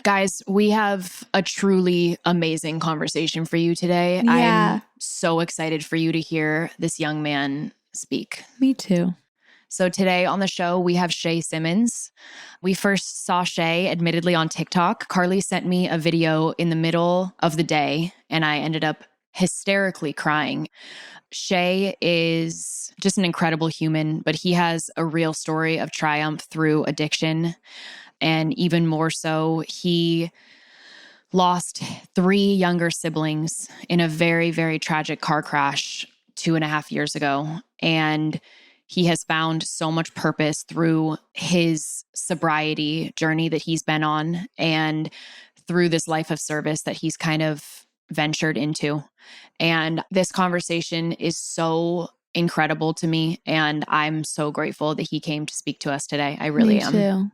Guys, we have a truly amazing conversation for you today. Yeah. I'm so excited for you to hear this young man speak. Me too. So today on the show, we have Shea Simmons. We first saw Shea, admittedly, on TikTok. Carly sent me a video in the middle of the day, and I ended up hysterically crying. Shea is just an incredible human, but he has a real story of triumph through addiction. And even more so, he lost 3 younger siblings in a very, very tragic car crash 2.5 years ago. And he has found so much purpose through his sobriety journey that he's been on and through this life of service that he's kind of ventured into. And this conversation is so incredible to me. And I'm so grateful that he came to speak to us today. I really am. Me too.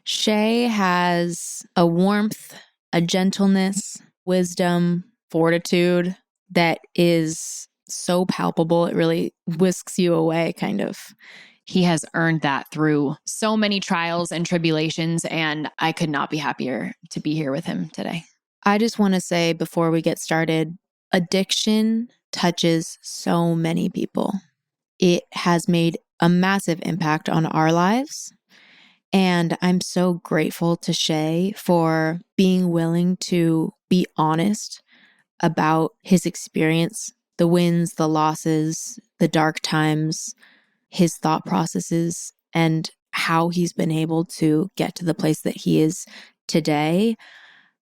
Shea has a warmth, a gentleness, wisdom, fortitude that is so palpable. It really whisks you away, kind of. He has earned that through so many trials and tribulations, and I could not be happier to be here with him today. I just want to say before we get started, addiction touches so many people. It has made a massive impact on our lives. And I'm so grateful to Shea for being willing to be honest about his experience, the wins, the losses, the dark times, his thought processes, and how he's been able to get to the place that he is today.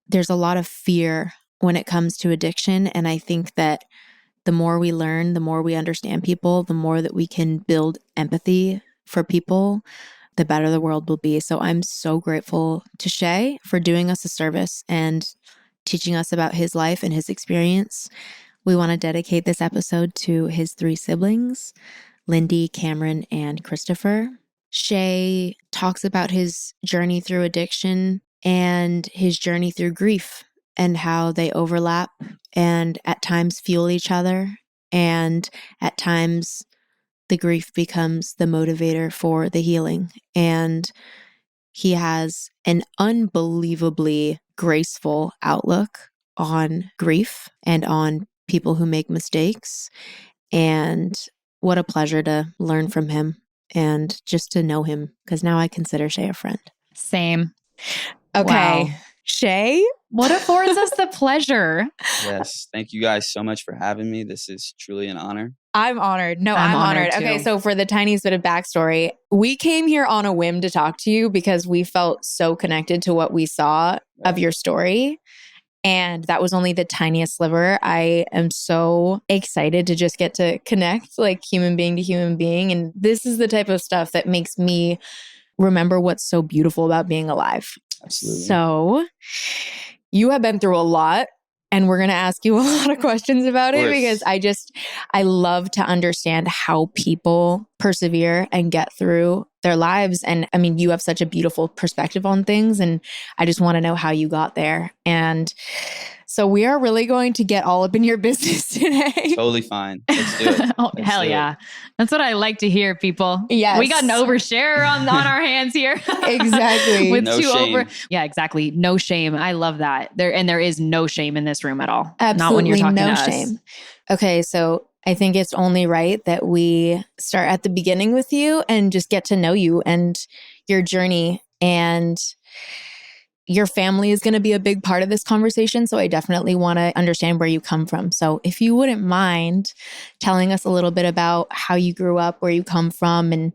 There's a lot of fear when it comes to addiction. And I think that the more we learn, the more we understand people, the more that we can build empathy for people, the better the world will be. So I'm so grateful to Shea for doing us a service and teaching us about his life and his experience. We want to dedicate this episode to his 3 siblings, Lindy, Cameron, and Christopher. Shea talks about his journey through addiction and his journey through grief and how they overlap and at times fuel each other. And at times the grief becomes the motivator for the healing. And he has an unbelievably graceful outlook on grief and on people who make mistakes. And what a pleasure to learn from him and just to know him, because now I consider Shea a friend. Same. Okay. Wow. Shea? What affords us the pleasure? Yes. Thank you guys so much for having me. This is truly an honor. I'm honored. No, I'm I'm honored honored. Okay, too. so for the tiniest bit of backstory, we came here on a whim to talk to you because we felt so connected to what we saw of your story. And that was only the tiniest sliver. I am so excited to just get to connect like human being to human being. And this is the type of stuff that makes me remember what's so beautiful about being alive. Absolutely. So you have been through a lot. And we're going to ask you a lot of questions about it because I love to understand how people persevere and get through their lives. And I mean, you have such a beautiful perspective on things. And I just want to know how you got there. And so we are really going to get all up in your business today. Totally fine. Let's do it. Oh, hell yeah. That's what I like to hear, people. Yes. We got an overshare on our hands here. Exactly. With No 2 shame. over. Yeah, exactly. No shame. I love that. There is no shame in this room at all. Absolutely Not when you're talking no to us. shame. Okay, so I think it's only right that we start at the beginning with you and just get to know you and your journey. And your family is going to be a big part of this conversation. So I definitely want to understand where you come from. So if you wouldn't mind telling us a little bit about how you grew up, where you come from, and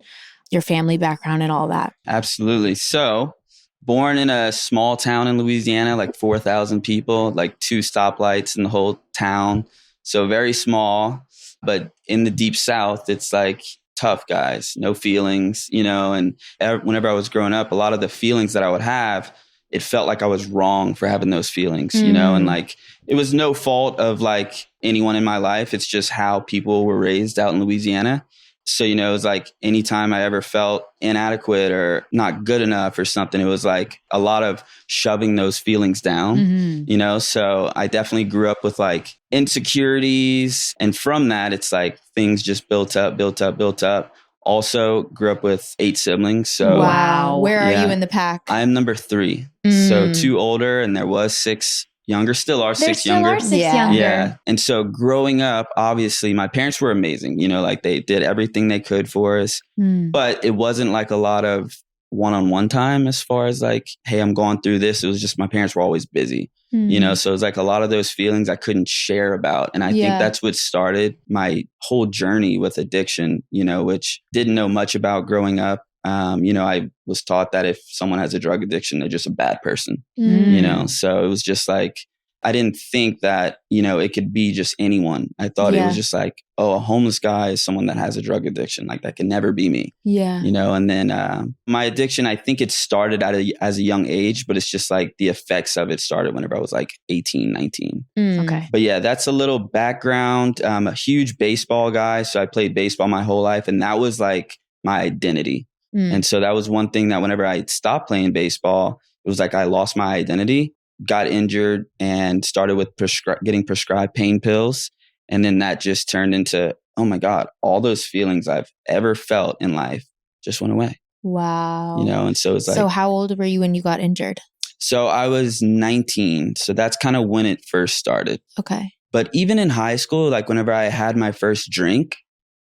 your family background and all that. Absolutely. So, born in a small town in Louisiana, like 4,000 people, like 2 stoplights in the whole town. So very small, but in the deep South, it's like tough guys, no feelings, and whenever I was growing up, a lot of the feelings that I would have, it felt like I was wrong for having those feelings, and like, it was no fault of like anyone in my life. It's just how people were raised out in Louisiana. So, it was like anytime I ever felt inadequate or not good enough or something, it was like a lot of shoving those feelings down, So I definitely grew up with like insecurities. And from that, it's like things just built up Also grew up with 8 siblings. So wow. Where are you in the pack? I'm number 3. So 2 older, and there was 6 younger. Still are 6 younger. There still are 6 Yeah. younger. Yeah. And so growing up, obviously my parents were amazing. You know, like they did everything they could for us, but it wasn't like a lot of one-on-one time as far as like, hey, I'm going through this. It was just my parents were always busy, you know, so it was like a lot of those feelings I couldn't share about. And I think that's what started my whole journey with addiction, you know, which didn't know much about growing up. You know, I was taught that if someone has a drug addiction, they're just a bad person, you know, so it was just like, I didn't think that, you know, it could be just anyone. I thought it was just like, oh, a homeless guy is someone that has a drug addiction. Like that can never be me. Yeah. You know, and then my addiction, I think it started as a young age, but it's just like the effects of it started whenever I was like 18, 19. Okay. But yeah, that's a little background. I'm a huge baseball guy. So I played baseball my whole life, and that was like my identity. And so that was one thing that whenever I stopped playing baseball, it was like I lost my identity, got injured, and started with getting prescribed pain pills. And then that just turned into, oh my God, all those feelings I've ever felt in life just went away. Wow. You know, and so it's like. So how old were you when you got injured? So I was 19. So that's kind of when it first started. Okay. But even in high school, like whenever I had my first drink,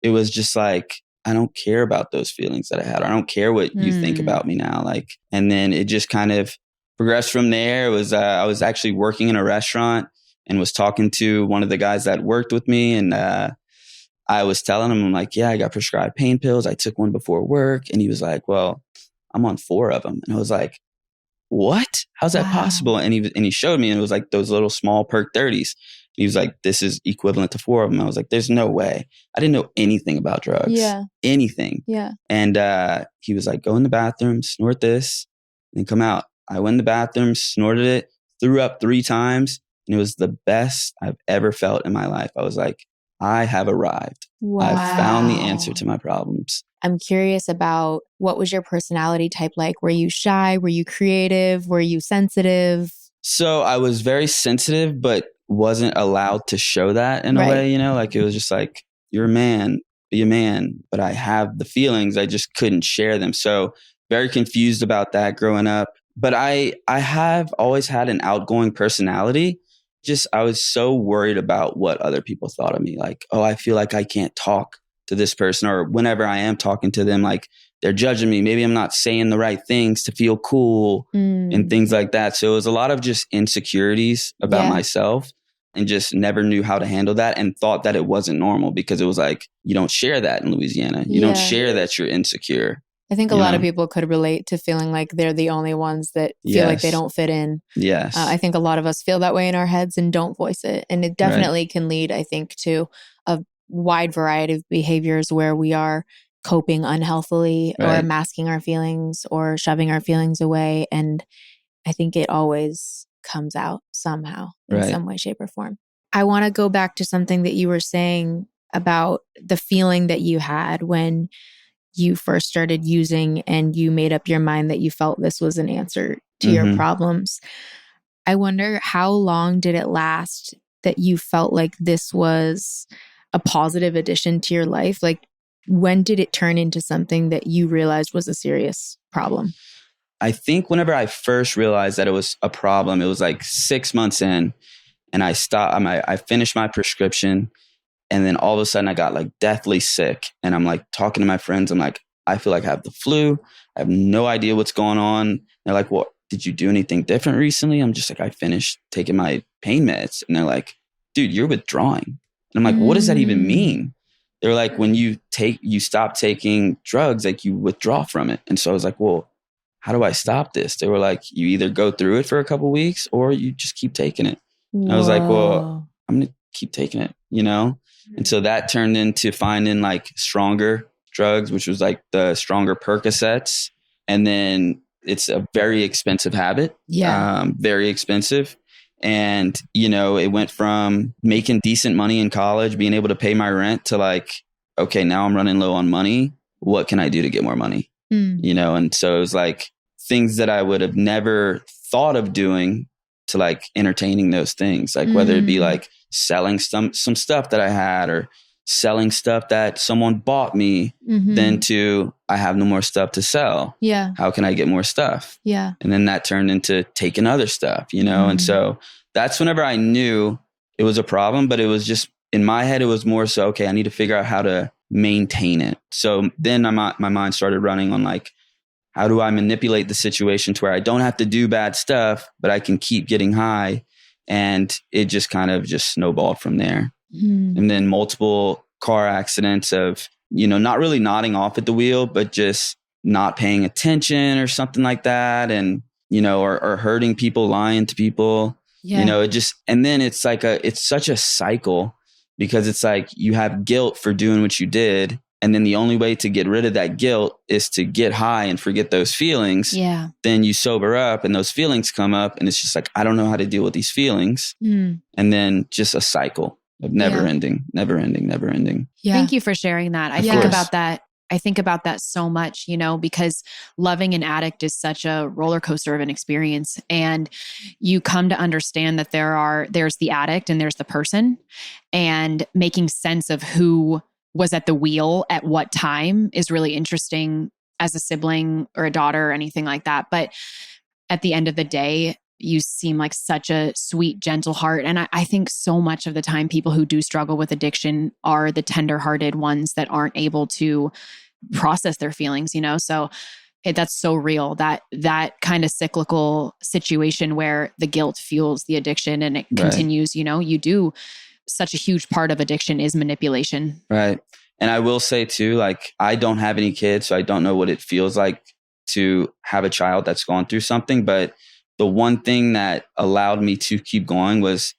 it was just like, I don't care about those feelings that I had. I don't care what you think about me now. Like, and then it just kind of progressed from there. It was, I was actually working in a restaurant and was talking to one of the guys that worked with me. And I was telling him, I'm like, yeah, I got prescribed pain pills. I took one before work. And he was like, well, I'm on 4 of them. And I was like, what? How's that possible? And he showed me, and it was like those little small perk 30s. He was like, this is equivalent to 4 of them. I was like, there's no way. I didn't know anything about drugs. Yeah. Anything. Yeah. And he was like, go in the bathroom, snort this, and come out. I went in the bathroom, snorted it, threw up 3 times. And it was the best I've ever felt in my life. I was like, I have arrived. Wow. I've found the answer to my problems. I'm curious about, what was your personality type like? Were you shy? Were you creative? Were you sensitive? So I was very sensitive, but wasn't allowed to show that in a way, you know, like it was just like, you're a man, be a man, but I have the feelings. I just couldn't share them. So very confused about that growing up. But I have always had an outgoing personality. Just, I was so worried about what other people thought of me. Like, oh, I feel like I can't talk to this person, or whenever I am talking to them, like they're judging me. Maybe I'm not saying the right things to feel cool and things like that. So it was a lot of just insecurities about myself, and just never knew how to handle that, and thought that it wasn't normal because it was like, you don't share that in Louisiana. You don't share that you're insecure. I think a lot of people could relate to feeling like they're the only ones that feel like they don't fit in. Yes. I think a lot of us feel that way in our heads and don't voice it. And it definitely can lead, I think, to a wide variety of behaviors where we are coping unhealthily or masking our feelings or shoving our feelings away. And I think it always comes out somehow in some way, shape, or form. I want to go back to something that you were saying about the feeling that you had when you first started using and you made up your mind that you felt this was an answer to your problems. I wonder, how long did it last that you felt like this was a positive addition to your life? Like, when did it turn into something that you realized was a serious problem? I think whenever I first realized that it was a problem, it was like 6 months in, and I finished my prescription. And then all of a sudden I got like deathly sick, and I'm like talking to my friends. I'm like, I feel like I have the flu. I have no idea what's going on. They're like, well, did you do anything different recently? I'm just like, I finished taking my pain meds. And they're like, dude, you're withdrawing. And I'm like, what does that even mean? They're like, when you stop taking drugs, like you withdraw from it. And so I was like, well, how do I stop this? They were like, you either go through it for a couple of weeks or you just keep taking it. And I was like, well, I'm going to keep taking it, you know? And so that turned into finding like stronger drugs, which was like the stronger Percocets. And then it's a very expensive habit. Yeah. Very expensive. And, you know, it went from making decent money in college, being able to pay my rent, to like, okay, now I'm running low on money. What can I do to get more money? You know? And so it was like things that I would have never thought of doing, to like entertaining those things, like whether it be like selling some stuff that I had, or selling stuff that someone bought me than to I have no more stuff to sell. Yeah. How can I get more stuff? Yeah. And then that turned into taking other stuff, you know? And so that's whenever I knew it was a problem, but it was just in my head, it was more so, okay, I need to figure out how to maintain it. So then my mind started running on like, how do I manipulate the situation to where I don't have to do bad stuff, but I can keep getting high? And it just kind of just snowballed from there. And then multiple car accidents of, you know, not really nodding off at the wheel, but just not paying attention or something like that. And, you know, or hurting people, lying to people, you know, it just, and then it's like it's such a cycle because it's like you have guilt for doing what you did. And then the only way to get rid of that guilt is to get high and forget those feelings. Yeah. Then you sober up and those feelings come up and it's just like, I don't know how to deal with these feelings. And then just a cycle of never ending. Yeah. Thank you for sharing that. I think about that. I think about that so much, you know, because loving an addict is such a roller coaster of an experience. And you come to understand that there's the addict and there's the person, and making sense of who was at the wheel at what time is really interesting as a sibling or a daughter or anything like that. But at the end of the day, you seem like such a sweet, gentle heart. And I think so much of the time people who do struggle with addiction are the tenderhearted ones that aren't able to process their feelings, you know? So that's so real, that kind of cyclical situation where the guilt fuels the addiction and it continues, you know, you do such a huge part of addiction is manipulation. Right. And I will say too, like, I don't have any kids, so I don't know what it feels like to have a child that's gone through something. But the one thing that allowed me to keep going was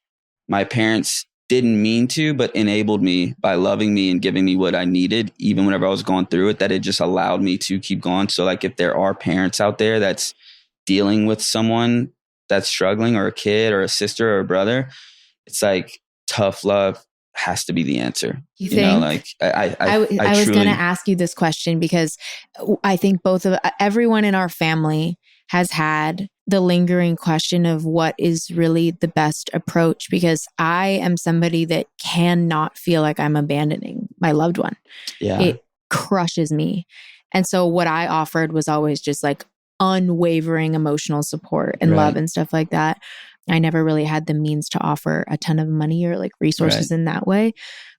my parents didn't mean to, but enabled me by loving me and giving me what I needed, even whenever I was going through it, that it just allowed me to keep going. So like if there are parents out there that's dealing with someone that's struggling, or a kid or a sister or a brother, it's like tough love has to be the answer. You think? know, like I was truly going to ask you this question because I think everyone in our family has had the lingering question of what is really the best approach, because I am somebody that cannot feel like I'm abandoning my loved one. Yeah. It crushes me. And so what I offered was always just like unwavering emotional support and love and stuff like that. I never really had the means to offer a ton of money or like resources in that way.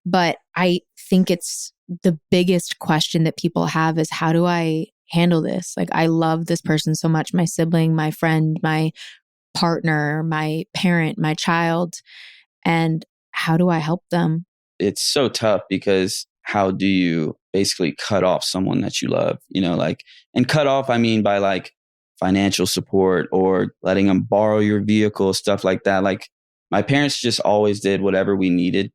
But I think it's the biggest question that people have is, how do I handle this? Like, I love this person so much, my sibling, my friend, my partner, my parent, my child. And how do I help them? It's so tough because how do you basically cut off someone that you love? You know, like, and cut off, I mean by like financial support or letting them borrow your vehicle, stuff like that. Like, my parents just always did whatever we needed.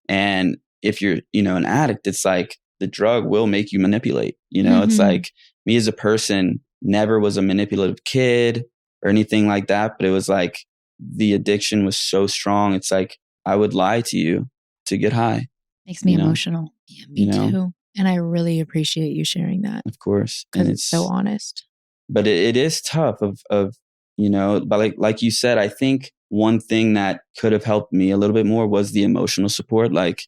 And if you're, you know, an addict, it's like the drug will make you manipulate. You know, it's like me as a person never was a manipulative kid or anything like that. But it was like the addiction was so strong. It's like I would lie to you to get high. Makes me emotional. Yeah, me too. And I really appreciate you sharing that. Of course. Because it's so honest. But it is tough of, you know, but like you said, I think one thing that could have helped me a little bit more was the emotional support. Like,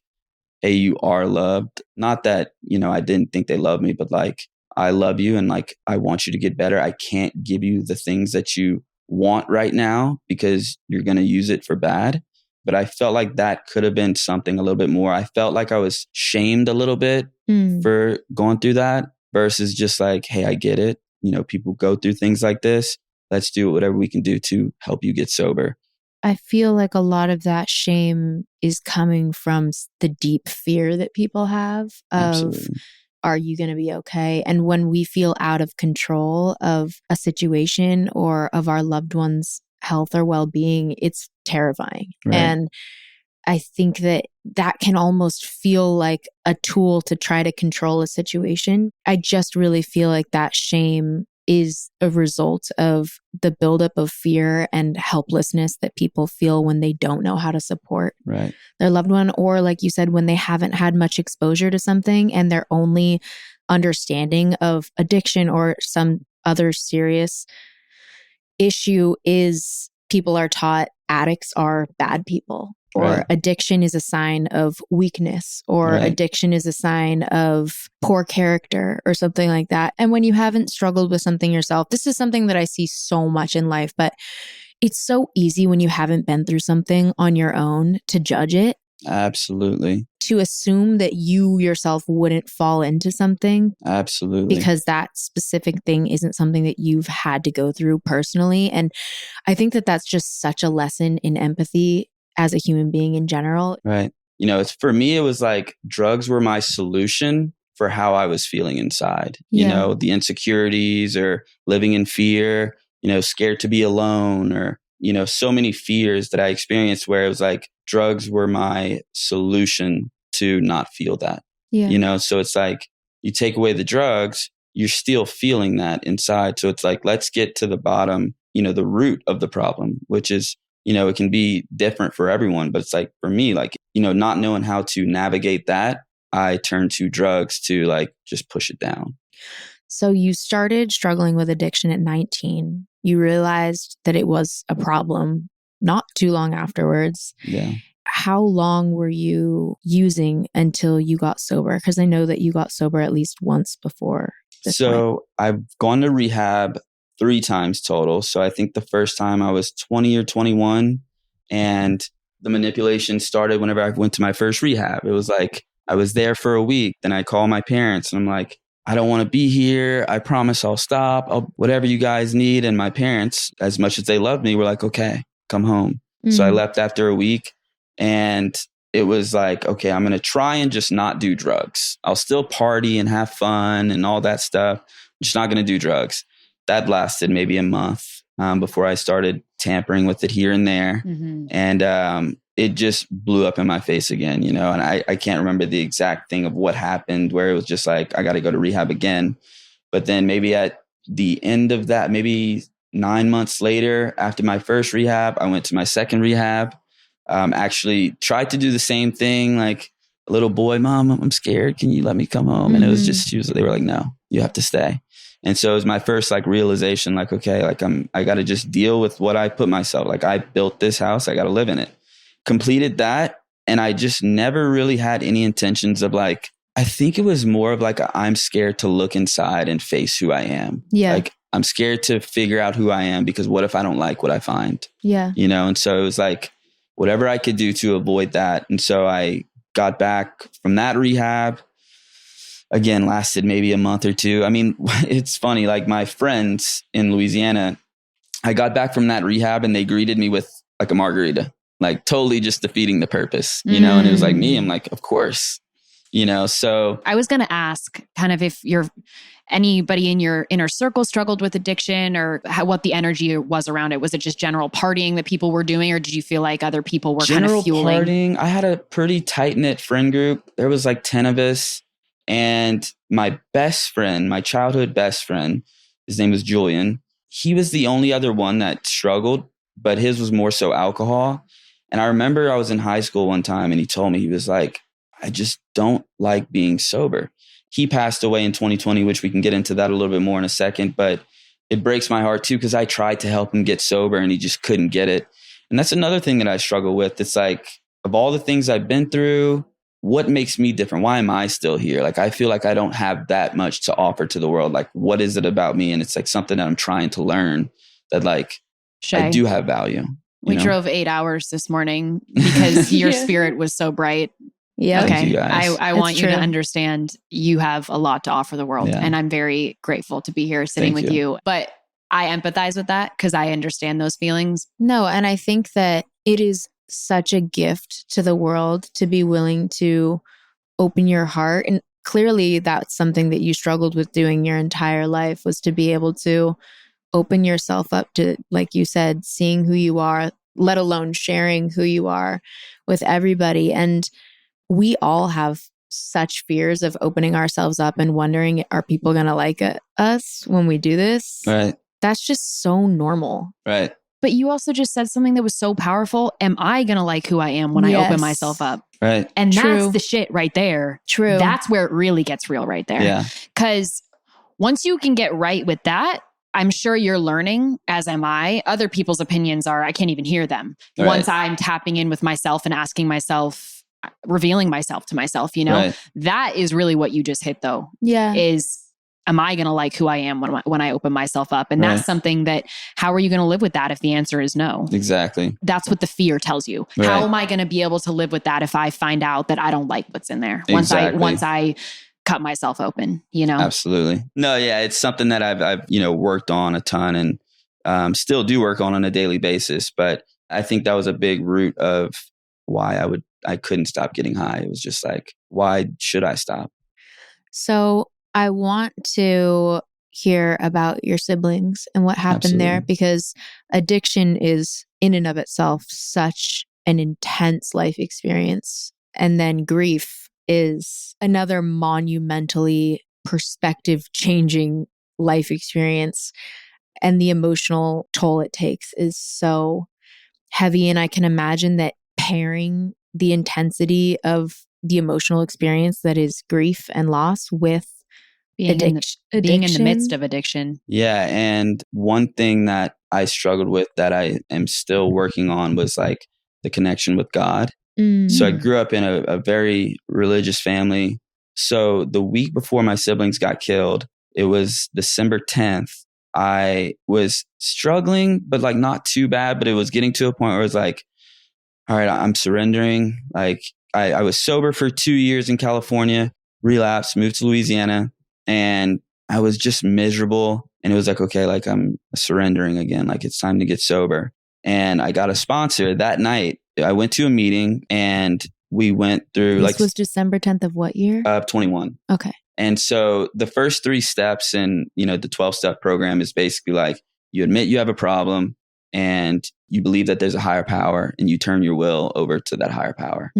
hey, you are loved. Not that, you know, I didn't think they loved me, but like, I love you and like, I want you to get better. I can't give you the things that you want right now because you're going to use it for bad. But I felt like that could have been something a little bit more. I felt like I was shamed a little bit for going through that versus just like, hey, I get it. You know, people go through things like this. Let's do whatever we can do to help you get sober. I feel like a lot of that shame is coming from the deep fear that people have of, are you going to be okay? And when we feel out of control of a situation or of our loved one's health or well-being, it's terrifying. And I think that can almost feel like a tool to try to control a situation. I just really feel like that shame is a result of the buildup of fear and helplessness that people feel when they don't know how to support their loved one, or like you said, when they haven't had much exposure to something and their only understanding of addiction or some other serious issue is people are taught addicts are bad people. or Right. addiction is a sign of weakness, or Right. addiction is a sign of poor character or something like that. And when you haven't struggled with something yourself, this is something that I see so much in life, but it's so easy when you haven't been through something on your own to judge it, Absolutely. to assume that you yourself wouldn't fall into something Absolutely. because that specific thing isn't something that you've had to go through personally. And I think that that's just such a lesson in empathy as a human being in general. Right. You know, it's for me, it was like drugs were my solution for how I was feeling inside. You Yeah. know, the insecurities or living in fear, you know, scared to be alone, or, you know, so many fears that I experienced where it was like drugs were my solution to not feel that. Yeah. You know, so it's like you take away the drugs, you're still feeling that inside. So it's like, let's get to the bottom, you know, the root of the problem, which is, you know, it can be different for everyone, but it's like for me, like, you know, not knowing how to navigate that, I turned to drugs to like just push it down. So you started struggling with addiction at 19. You realized that it was a problem not too long afterwards. Yeah. How long were you using until you got sober? Because I know that you got sober at least once before this point. So I've gone to rehab 3 times total. So I think the first time I was 20 or 21, and the manipulation started whenever I went to my first rehab. It was like I was there for a week. Then I call my parents and I'm like, I don't want to be here. I promise I'll stop. Whatever you guys need. And my parents, as much as they loved me, were like, okay, come home. So I left after a week, and it was like, okay, I'm going to try and just not do drugs. I'll still party and have fun and all that stuff. I'm just not going to do drugs. That lasted maybe a month before I started tampering with it here and there. And it just blew up in my face again, you know, and I can't remember the exact thing of what happened where it was just like, I got to go to rehab again. But then maybe at the end of that, maybe 9 months later, after my first rehab, I went to my second rehab. Actually tried to do the same thing, like a little boy, Mom, I'm scared. Can you let me come home? And it was just, they were like, no, you have to stay. And so it was my first like realization, like, okay, like I got to just deal with what I put myself, like I built this house, I got to live in it. Completed that. And I just never really had any intentions of like, I think it was more of like, I'm scared to look inside and face who I am. Yeah. Like I'm scared to figure out who I am, because what if I don't like what I find? Yeah. You know? And so it was like, whatever I could do to avoid that. And so I got back from that rehab. Again, lasted maybe a month or two. I mean, it's funny, like my friends in Louisiana, I got back from that rehab and they greeted me with like a margarita, like totally just defeating the purpose, you know? And it was like me, I'm like, of course, you know? So I was going to ask kind of if anybody in your inner circle struggled with addiction, or what the energy was around it. Was it just general partying that people were doing, or did you feel like other people were kind of fueling? Partying. I had a pretty tight-knit friend group. There was like 10 of us. And my best friend, my childhood best friend, his name was Julian. He was the only other one that struggled, but his was more so alcohol. And I remember I was in high school one time and he told me, he was like, I just don't like being sober. He passed away in 2020, which we can get into that a little bit more in a second, but it breaks my heart too, because I tried to help him get sober and he just couldn't get it. And that's another thing that I struggle with. It's like, of all the things I've been through, what makes me different? Why am I still here? Like, I feel like I don't have that much to offer to the world. Like, what is it about me? And it's like something that I'm trying to learn, that like, Shea, I do have value. We drove 8 hours this morning because your spirit was so bright. Yeah. Okay. Thank you guys. I want you to understand you have a lot to offer the world. Yeah. And I'm very grateful to be here sitting with you. But I empathize with that because I understand those feelings. No, and I think that it is such a gift to the world to be willing to open your heart. And clearly that's something that you struggled with doing your entire life, was to be able to open yourself up to, like you said, seeing who you are, let alone sharing who you are with everybody. And we all have such fears of opening ourselves up and wondering, are people going to like us when we do this? Right. That's just so normal. Right. But you also just said something that was so powerful. Am I going to like who I am when I open myself up? Right. And True. that's the shit right there. True. That's where it really gets real right there. Yeah. Because once you can get right with that, I'm sure you're learning, as am I. Other people's opinions are, I can't even hear them. Right. Once I'm tapping in with myself and asking myself, revealing myself to myself, Right. that is really what you just hit though. Yeah. Is, am I going to like who I am when I open myself up? And Right. that's something that, how are you going to live with that if the answer is no? Exactly. That's what the fear tells you. Right. How am I going to be able to live with that if I find out that I don't like what's in there? Exactly. Once I cut myself open, Absolutely. No, yeah, it's something that I've worked on a ton and still do work on a daily basis. But I think that was a big root of why I couldn't stop getting high. It was just like, why should I stop? So I want to hear about your siblings and what happened there, Absolutely. because addiction is in and of itself such an intense life experience. And then grief is another monumentally perspective changing life experience. And the emotional toll it takes is so heavy. And I can imagine that pairing the intensity of the emotional experience that is grief and loss with being in the midst of addiction. Yeah. And one thing that I struggled with that I am still working on was like the connection with God. So I grew up in a very religious family. So the week before my siblings got killed, it was December 10th. I was struggling, but like not too bad, but it was getting to a point where it was like, all right, I'm surrendering. Like I was sober for 2 years in California, relapsed, moved to Louisiana, and I was just miserable. And it was like, okay, like I'm surrendering again. Like it's time to get sober. And I got a sponsor that night. I went to a meeting and we went through This was December 10th of what year? 21. Okay. And so the first 3 steps in, the 12-step program is basically like you admit you have a problem and you believe that there's a higher power and you turn your will over to that higher power,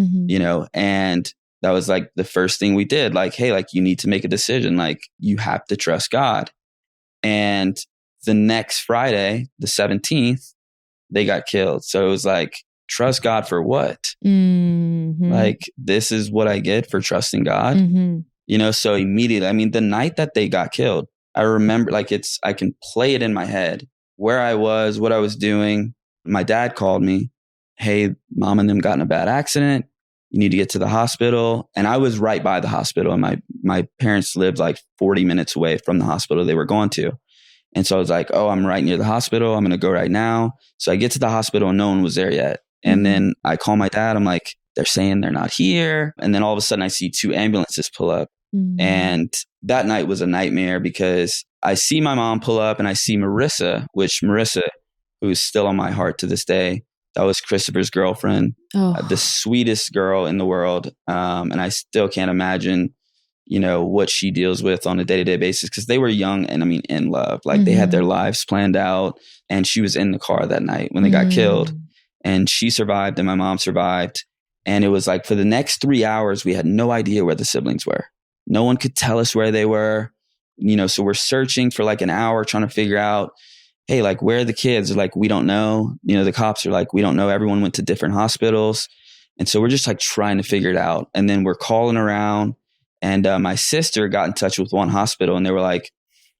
and that was like the first thing we did. Like, hey, like you need to make a decision. Like you have to trust God. And the next Friday, the 17th, they got killed. So it was like, trust God for what? Like, this is what I get for trusting God. So immediately, I mean, the night that they got killed, I remember like I can play it in my head where I was, what I was doing. My dad called me. Hey, mom and them got in a bad accident. You need to get to the hospital. And I was right by the hospital. And my parents lived like 40 minutes away from the hospital they were going to. And so I was like, oh, I'm right near the hospital. I'm going to go right now. So I get to the hospital and no one was there yet. And then I call my dad. I'm like, they're saying they're not here. And then all of a sudden I see 2 ambulances pull up. And that night was a nightmare because I see my mom pull up and I see Marissa, who is still on my heart to this day. That was Christopher's girlfriend, the sweetest girl in the world. And I still can't imagine, what she deals with on a day-to-day basis because they were young and in love. Like they had their lives planned out, and she was in the car that night when they got killed, and she survived and my mom survived. And it was like for the next 3 hours, we had no idea where the siblings were. No one could tell us where they were, so we're searching for like an hour trying to figure out, hey, like, where are the kids? They're like, we don't know. The cops are like, we don't know. Everyone went to different hospitals. And so we're just like trying to figure it out. And then we're calling around. And my sister got in touch with one hospital and they were like,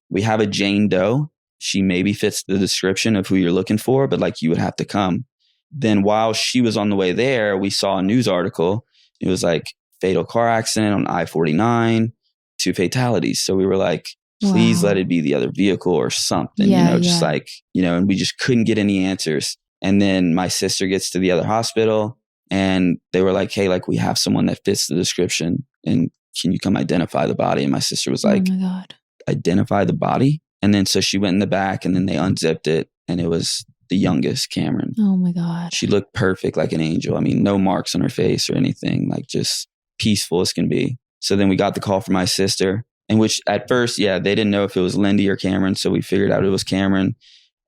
we have a Jane Doe. She maybe fits the description of who you're looking for, but like you would have to come. Then while she was on the way there, we saw a news article. It was like fatal car accident on I-49, 2 fatalities. So we were like, please let it be the other vehicle or something, just like, and we just couldn't get any answers. And then my sister gets to the other hospital and they were like, hey, like we have someone that fits the description and can you come identify the body? And my sister was like, oh my God, identify the body? And then so she went in the back and then they unzipped it and it was the youngest, Cameron. Oh my God. She looked perfect like an angel. No marks on her face or anything, like just peaceful as can be. So then we got the call from my sister, in which at first, they didn't know if it was Lindy or Cameron. So we figured out it was Cameron.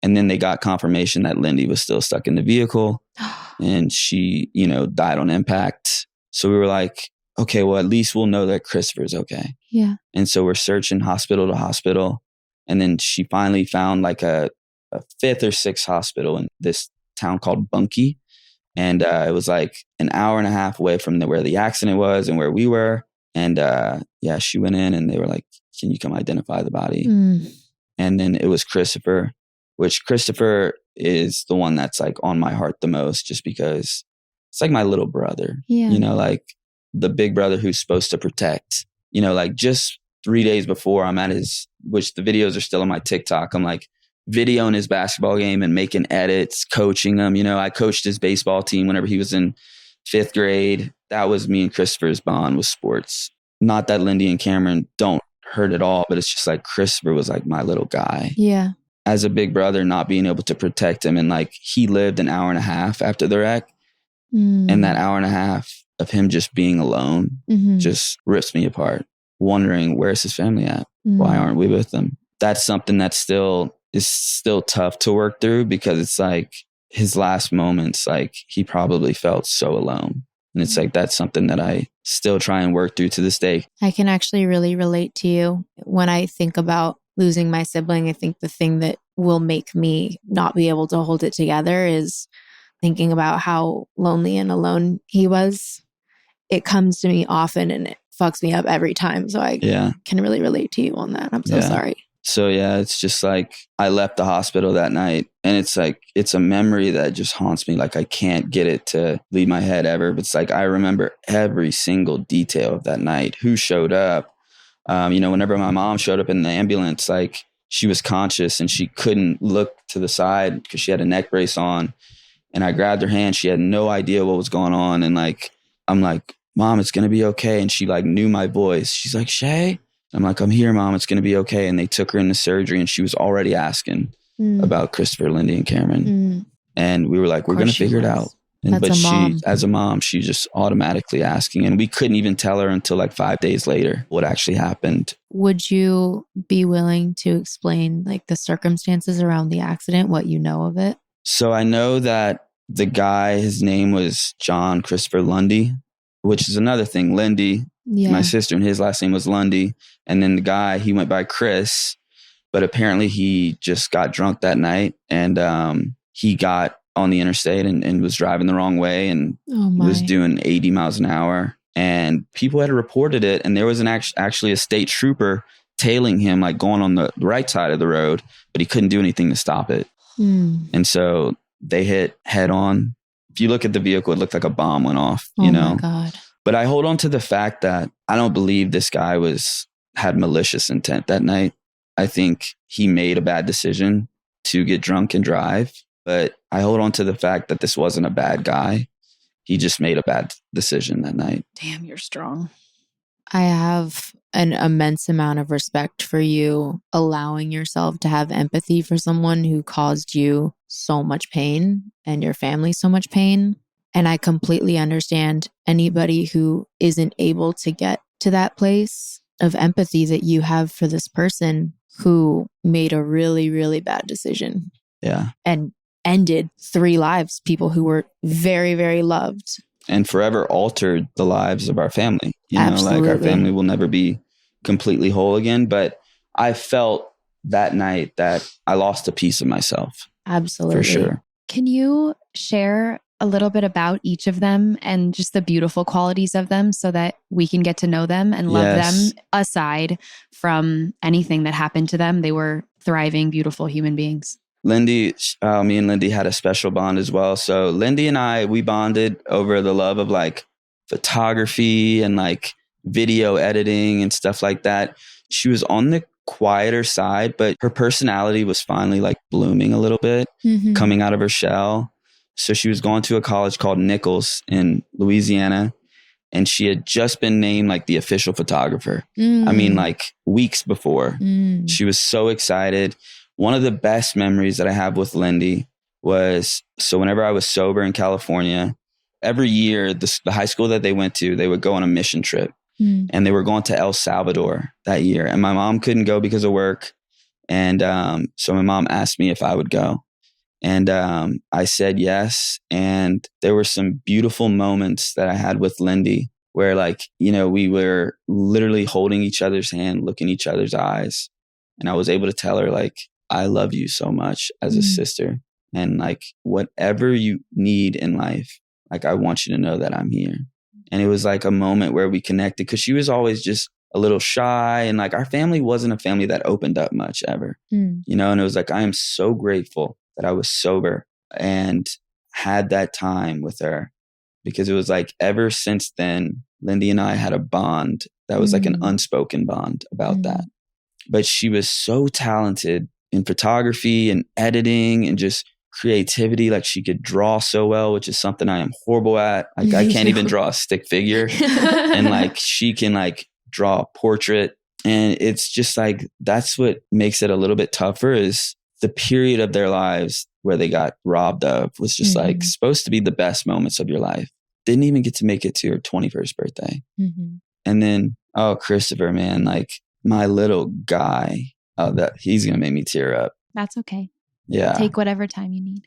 And then they got confirmation that Lindy was still stuck in the vehicle and she, died on impact. So we were like, okay, well, at least we'll know that Christopher's okay. Yeah. And so we're searching hospital to hospital. And then she finally found like a 5th or 6th hospital in this town called Bunkie. And it was like an hour and a half away from where the accident was and where we were. And she went in and they were like, can you come identify the body? And then it was Christopher, which Christopher is the one that's like on my heart the most, just because it's like my little brother, Yeah. like the big brother who's supposed to protect, like just 3 days before I'm at which the videos are still on my TikTok. I'm like videoing his basketball game and making edits, coaching him. I coached his baseball team whenever he was in 5th grade. That was me and Christopher's bond with sports. Not that Lindy and Cameron don't hurt at all, but it's just like Christopher was like my little guy. Yeah. As a big brother, not being able to protect him. And like he lived an hour and a half after the wreck. And that hour and a half of him just being alone just rips me apart, wondering where's his family at? Why aren't we with them? That's something that is still tough to work through, because it's like his last moments, like he probably felt so alone. And it's like, that's something that I still try and work through to this day. I can actually really relate to you. When I think about losing my sibling, I think the thing that will make me not be able to hold it together is thinking about how lonely and alone he was. It comes to me often and it fucks me up every time. So I can really relate to you on that. I'm so sorry. So yeah, it's just like I left the hospital that night, and it's like, it's a memory that just haunts me. Like I can't get it to leave my head ever. But it's like, I remember every single detail of that night, who showed up. Whenever my mom showed up in the ambulance, like she was conscious and she couldn't look to the side because she had a neck brace on. And I grabbed her hand. She had no idea what was going on. And like, I'm like, Mom, it's going to be okay. And she like knew my voice. She's like, Shea? I'm like, I'm here, Mom. It's going to be okay. And they took her into surgery, and she was already asking about Christopher, Lindy, and Cameron. And we were like, we're going to figure it out. But she, as a mom, she just automatically asking. And we couldn't even tell her until like 5 days later what actually happened. Would you be willing to explain like the circumstances around the accident, what you know of it? So I know that the guy, his name was John Christopher Lundy, which is another thing. Lindy, my sister, and his last name was Lundy. And then the guy, he went by Chris, but apparently he just got drunk that night, and he got on the interstate and was driving the wrong way, and was doing 80 miles an hour. And people had reported it, and there was actually a state trooper tailing him, like going on the right side of the road, but he couldn't do anything to stop it. And so they hit head on. If you look at the vehicle, it looked like a bomb went off, Oh my God. But I hold on to the fact that I don't believe this guy had malicious intent that night. I think he made a bad decision to get drunk and drive, but I hold on to the fact that this wasn't a bad guy. He just made a bad decision that night. Damn, you're strong. I have an immense amount of respect for you allowing yourself to have empathy for someone who caused you so much pain and your family so much pain. And I completely understand anybody who isn't able to get to that place of empathy that you have for this person who made a really, really bad decision. Yeah. And ended 3 lives, people who were very, very loved. And forever altered the lives of our family. Absolutely. Like our family will never be completely whole again. But I felt that night that I lost a piece of myself. Absolutely. For sure. Can you share a little bit about each of them and just the beautiful qualities of them so that we can get to know them and love them aside from anything that happened to them? They were thriving, beautiful human beings. Lindy, me and Lindy had a special bond as well. So Lindy and we bonded over the love of like photography and like video editing and stuff like that. She was on the quieter side, but her personality was finally like blooming a little bit, coming out of her shell. So she was going to a college called Nichols in Louisiana, and she had just been named like the official photographer. I mean, like weeks before. She was so excited. One of the best memories that I have with Lindy was, so whenever I was sober in California, every year, the high school that they went to, they would go on a mission trip. And they were going to El Salvador that year. And my mom couldn't go because of work. And so my mom asked me if I would go. And I said yes. And there were some beautiful moments that I had with Lindy where like, we were literally holding each other's hand, looking each other's eyes. And I was able to tell her like, I love you so much as a sister. And like, whatever you need in life, like, I want you to know that I'm here. And it was like a moment where we connected, because she was always just a little shy. And like our family wasn't a family that opened up much ever, Mm. you know? And it was like, I am so grateful that I was sober and had that time with her, because it was like ever since then, Lindy and I had a bond that was like an unspoken bond about that. But she was so talented in photography and editing and just creativity. Like she could draw so well, which is something I am horrible at. Like I can't even draw a stick figure. And like she can like draw a portrait. And it's just like, that's what makes it a little bit tougher, is the period of their lives where they got robbed of was just like supposed to be the best moments of your life. Didn't even get to make it to her 21st birthday. And then, oh, Christopher, man, like my little guy, that he's going to make me tear up. That's okay. Yeah. Take whatever time you need.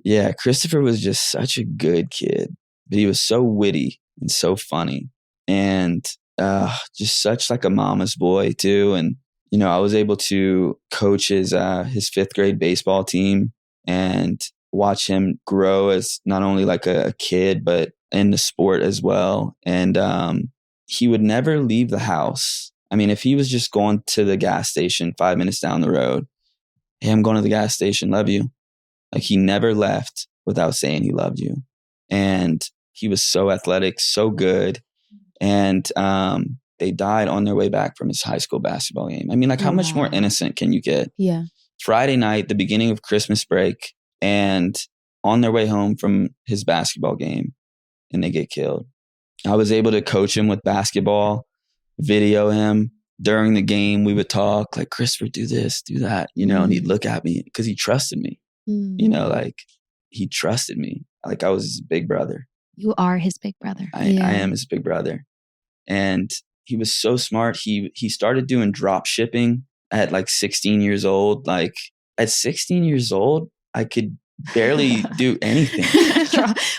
Yeah. Christopher was just such a good kid, but he was so witty and so funny, and just such like a mama's boy too. And, you know, I was able to coach his 5th grade baseball team and watch him grow as not only like a kid, but in the sport as well. And he would never leave the house. I mean, if he was just going to the gas station 5 minutes down the road, hey, I'm going to the gas station, love you. Like he never left without saying he loved you. And he was so athletic, so good. And they died on their way back from his high school basketball game. I mean, like how much more innocent can you get? Yeah. Friday night, the beginning of Christmas break, and on their way home from his basketball game, and they get killed. I was able to coach him with basketball, video him. During the game, we would talk like, Christopher, do this, do that, you know, and he'd look at me because he trusted me, you know, like he trusted me. Like I was his big brother. You are his big brother. I am his big brother. And he was so smart. He started doing drop shipping at like 16 years old. Like at 16 years old, I could barely do anything.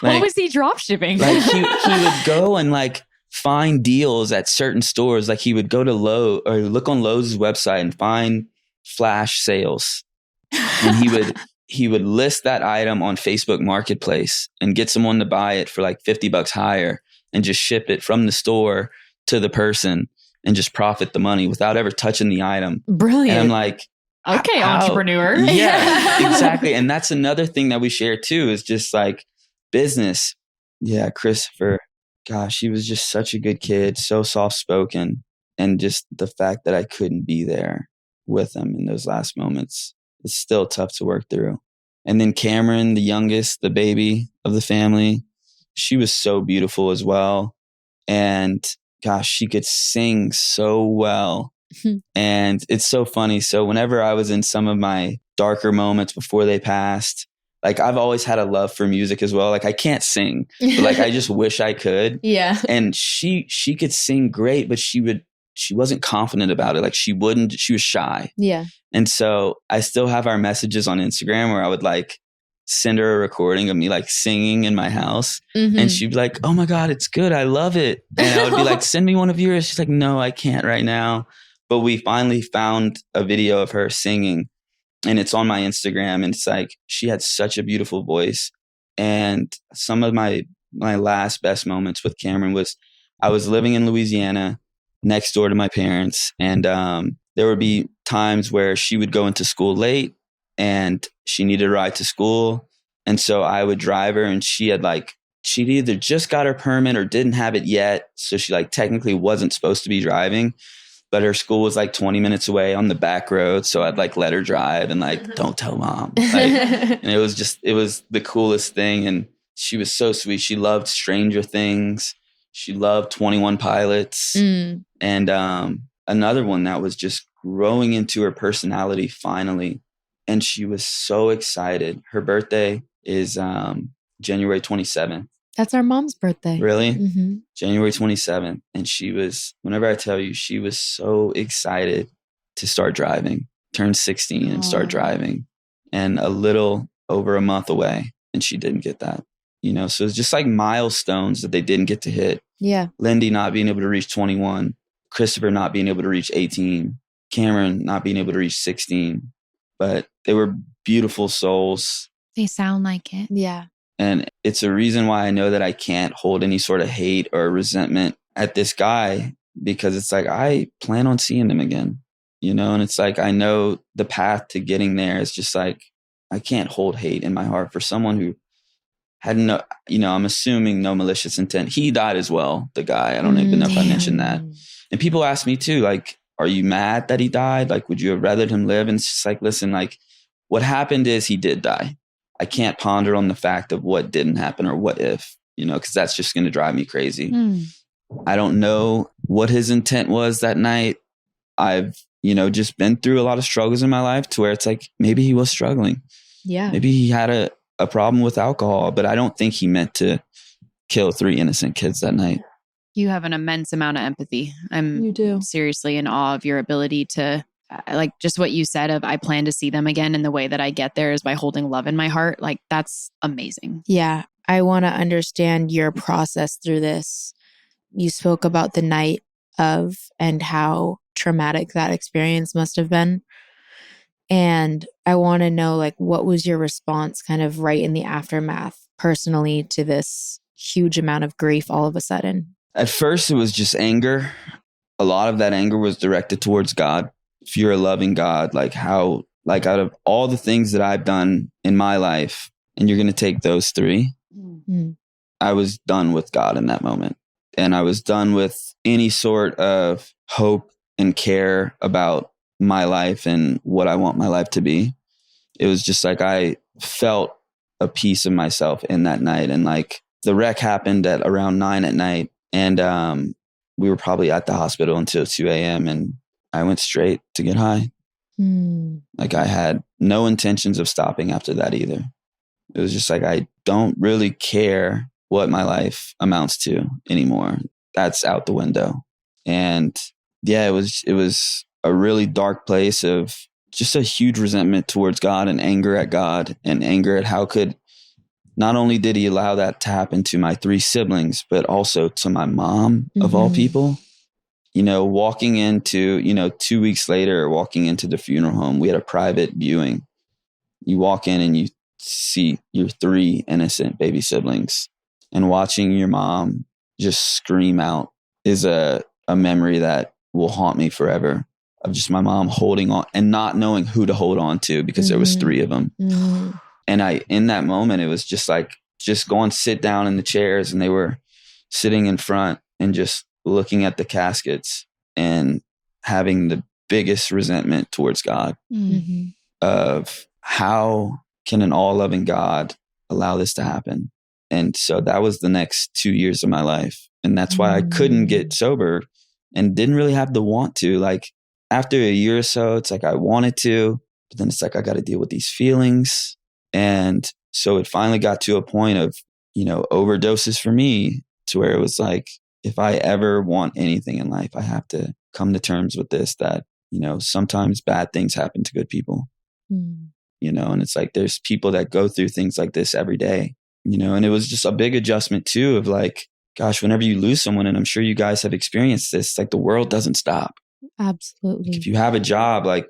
What was he drop shipping? Like he would go and like find deals at certain stores. Like he would go to Lowe's or look on Lowe's website and find flash sales. And he would list that item on Facebook Marketplace and get someone to buy it for like $50 higher and just ship it from the store to the person and just profit the money without ever touching the item. Brilliant. And I'm like, okay, entrepreneur. Yeah, exactly. And that's another thing that we share too, is just like business. Yeah, Christopher, gosh, he was just such a good kid, so soft-spoken. And just the fact that I couldn't be there with him in those last moments, it's still tough to work through. And then Cameron, the youngest, the baby of the family, she was so beautiful as well. And gosh, she could sing so well. And it's so funny. So whenever I was in some of my darker moments before they passed, like I've always had a love for music as well. Like I can't sing, but like I just wish I could. Yeah. And she could sing great, but she wasn't confident about it. Like she was shy. Yeah. And so I still have our messages on Instagram where I would like send her a recording of me like singing in my house. And she'd be like, oh my God, it's good. I love it. And I would be like, send me one of yours. She's like, no, I can't right now. But we finally found a video of her singing, and it's on my Instagram. And it's like, she had such a beautiful voice. And some of my last best moments with Cameron was I was living in Louisiana next door to my parents. And there would be times where she would go into school late and she needed a ride to school. And so I would drive her, and she'd either just got her permit or didn't have it yet. So she like technically wasn't supposed to be driving, but her school was like 20 minutes away on the back road. So I'd like let her drive and like, don't tell mom. Like, and it was the coolest thing. And she was so sweet. She loved Stranger Things. She loved 21 Pilots. And another one that was just growing into her personality finally. And she was so excited. Her birthday is January 27th. That's our mom's birthday. Really? January 27th. And whenever I tell you, she was so excited to start driving, turn 16 and start driving, and a little over a month away. And she didn't get that, you know? So it's just like milestones that they didn't get to hit. Yeah. Lindy not being able to reach 21, Christopher not being able to reach 18, Cameron not being able to reach 16. But they were beautiful souls. They sound like it. Yeah. And it's a reason why I know that I can't hold any sort of hate or resentment at this guy, because it's like, I plan on seeing him again, and it's like, I know the path to getting there is just like, I can't hold hate in my heart for someone who had no, I'm assuming no malicious intent. He died as well, the guy. I don't even know if I mentioned that. And people ask me too, like, are you mad that he died? Like, would you have rather him live? And it's just like, listen, like, what happened is he did die. I can't ponder on the fact of what didn't happen or what if, because that's just going to drive me crazy. I don't know what his intent was that night. I've, just been through a lot of struggles in my life to where it's like, maybe he was struggling. Yeah. Maybe he had a problem with alcohol, but I don't think he meant to kill 3 innocent kids that night. You have an immense amount of empathy. You do. Seriously in awe of your ability to, like just what you said of, I plan to see them again. And the way that I get there is by holding love in my heart. Like, that's amazing. Yeah. I want to understand your process through this. You spoke about the night of and how traumatic that experience must have been. And I want to know, like, what was your response kind of right in the aftermath personally to this huge amount of grief all of a sudden? At first, it was just anger. A lot of that anger was directed towards God. If you're a loving God, like out of all the things that I've done in my life, and you're going to take those 3, I was done with God in that moment. And I was done with any sort of hope and care about my life and what I want my life to be. It was just like, I felt a piece of myself in that night. And like, the wreck happened at around 9 at night. And we were probably at the hospital until 2 a.m. And I went straight to get high. Like, I had no intentions of stopping after that either. It was just like, I don't really care what my life amounts to anymore. That's out the window. And yeah, it was a really dark place of just a huge resentment towards God and anger at God and anger at how could, not only did he allow that to happen to my 3 siblings, but also to my mom of all people. Walking into, 2 weeks later, walking into the funeral home, we had a private viewing. You walk in and you see your 3 innocent baby siblings, and watching your mom just scream out is a memory that will haunt me forever, of just my mom holding on and not knowing who to hold on to because there was 3 of them. And in that moment, it was just like, just go and sit down in the chairs, and they were sitting in front and just looking at the caskets and having the biggest resentment towards God of how can an all-loving God allow this to happen? And so that was the next 2 years of my life. And that's why I couldn't get sober and didn't really have the want to. Like, after a year or so, it's like I wanted to, but then it's like, I got to deal with these feelings. And so it finally got to a point of, overdoses for me, to where it was like, if I ever want anything in life, I have to come to terms with this, that, sometimes bad things happen to good people, and it's like, there's people that go through things like this every day, and it was just a big adjustment too, of like, gosh, whenever you lose someone, and I'm sure you guys have experienced this, like, the world doesn't stop. Absolutely. Like, if you have a job, like,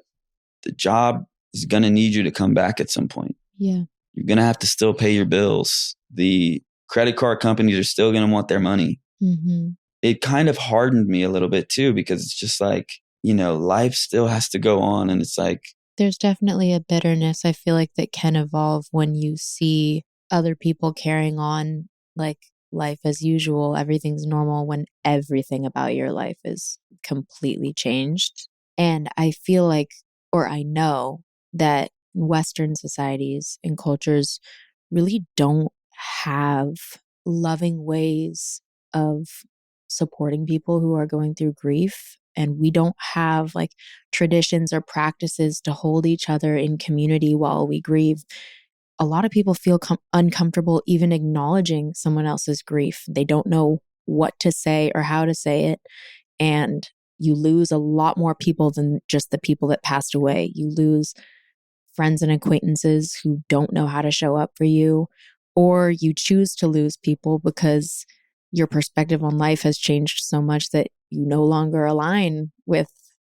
the job is going to need you to come back at some point. Yeah. You're going to have to still pay your bills. The credit card companies are still going to want their money. It kind of hardened me a little bit too, because it's just like, life still has to go on. And it's like, there's definitely a bitterness, I feel like, that can evolve when you see other people carrying on like life as usual. Everything's normal when everything about your life is completely changed. And I feel like, or I know that Western societies and cultures really don't have loving ways of supporting people who are going through grief. And we don't have like traditions or practices to hold each other in community while we grieve. A lot of people feel uncomfortable even acknowledging someone else's grief. They don't know what to say or how to say it. And you lose a lot more people than just the people that passed away. You lose friends and acquaintances who don't know how to show up for you, or you choose to lose people because your perspective on life has changed so much that you no longer align with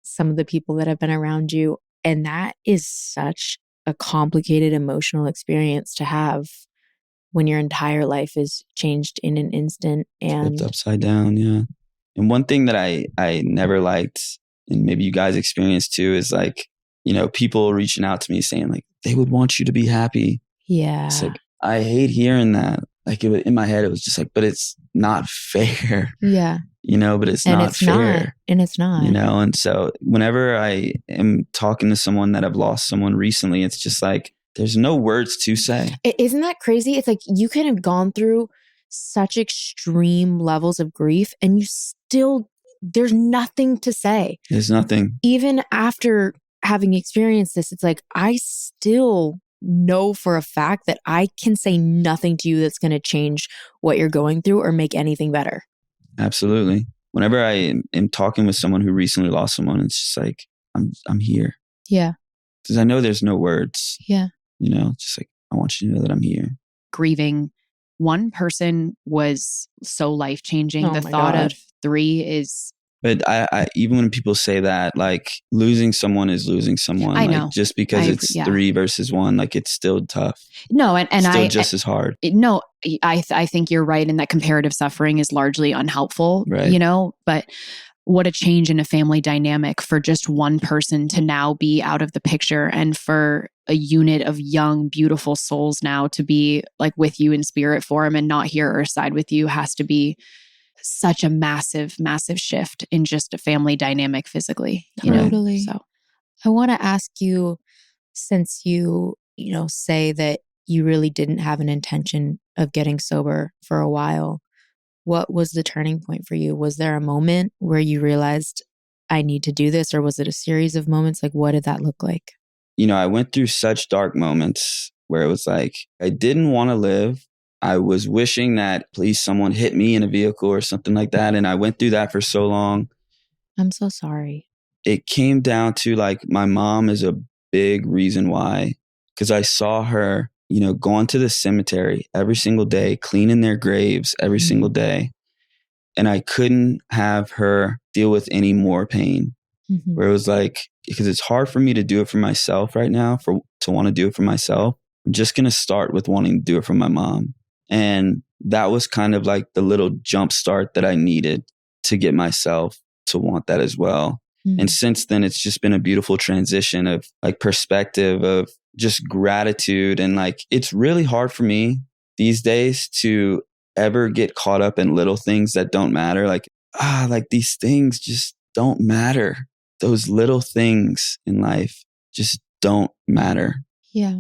some of the people that have been around you. And that is such a complicated emotional experience to have when your entire life is changed in an instant. And flipped upside down. Yeah. And one thing that I never liked, and maybe you guys experienced too, is like, people reaching out to me saying like, they would want you to be happy. Yeah. It's like, I hate hearing that. Like in my head, it was just like, but it's not fair. Yeah. But it's and not it's fair. Not. And it's not. And so whenever I am talking to someone that I've lost someone recently, it's just like, there's no words to say. Isn't that crazy? It's like you could have gone through such extreme levels of grief and you still, there's nothing to say. There's nothing. Even after having experienced this, it's like, I still know for a fact that I can say nothing to you that's going to change what you're going through or make anything better. Absolutely. Whenever I am talking with someone who recently lost someone, it's just like, I'm here. Yeah. Because I know there's no words. Yeah. Just like, I want you to know that I'm here. Grieving one person was so life-changing. Oh the my thought God. of 3 is... But I even when people say that, like losing someone is losing someone. I like, know. Just because it's 3 versus 1, like it's still tough. No, and still just as hard. No, I think you're right in that comparative suffering is largely unhelpful, right. But what a change in a family dynamic for just one person to now be out of the picture, and for a unit of young, beautiful souls now to be like with you in spirit form and not here or side with you has to be such a massive, massive shift in just a family dynamic physically. Totally. So I want to ask you, since you say that you really didn't have an intention of getting sober for a while, what was the turning point for you? Was there a moment where you realized I need to do this, or was it a series of moments? Like, what did that look like? I went through such dark moments where it was like, I didn't want to live. I was wishing that please someone hit me in a vehicle or something like that. And I went through that for so long. I'm so sorry. It came down to like, my mom is a big reason why, because I saw her, going to the cemetery every single day, cleaning their graves every single day. And I couldn't have her deal with any more pain. Where it was like, because it's hard for me to do it for myself right now, to want to do it for myself. I'm just going to start with wanting to do it for my mom. And that was kind of like the little jump start that I needed to get myself to want that as well. And since then, it's just been a beautiful transition of like perspective, of just gratitude. And like, it's really hard for me these days to ever get caught up in little things that don't matter. Like, these things just don't matter. Those little things in life just don't matter. Yeah.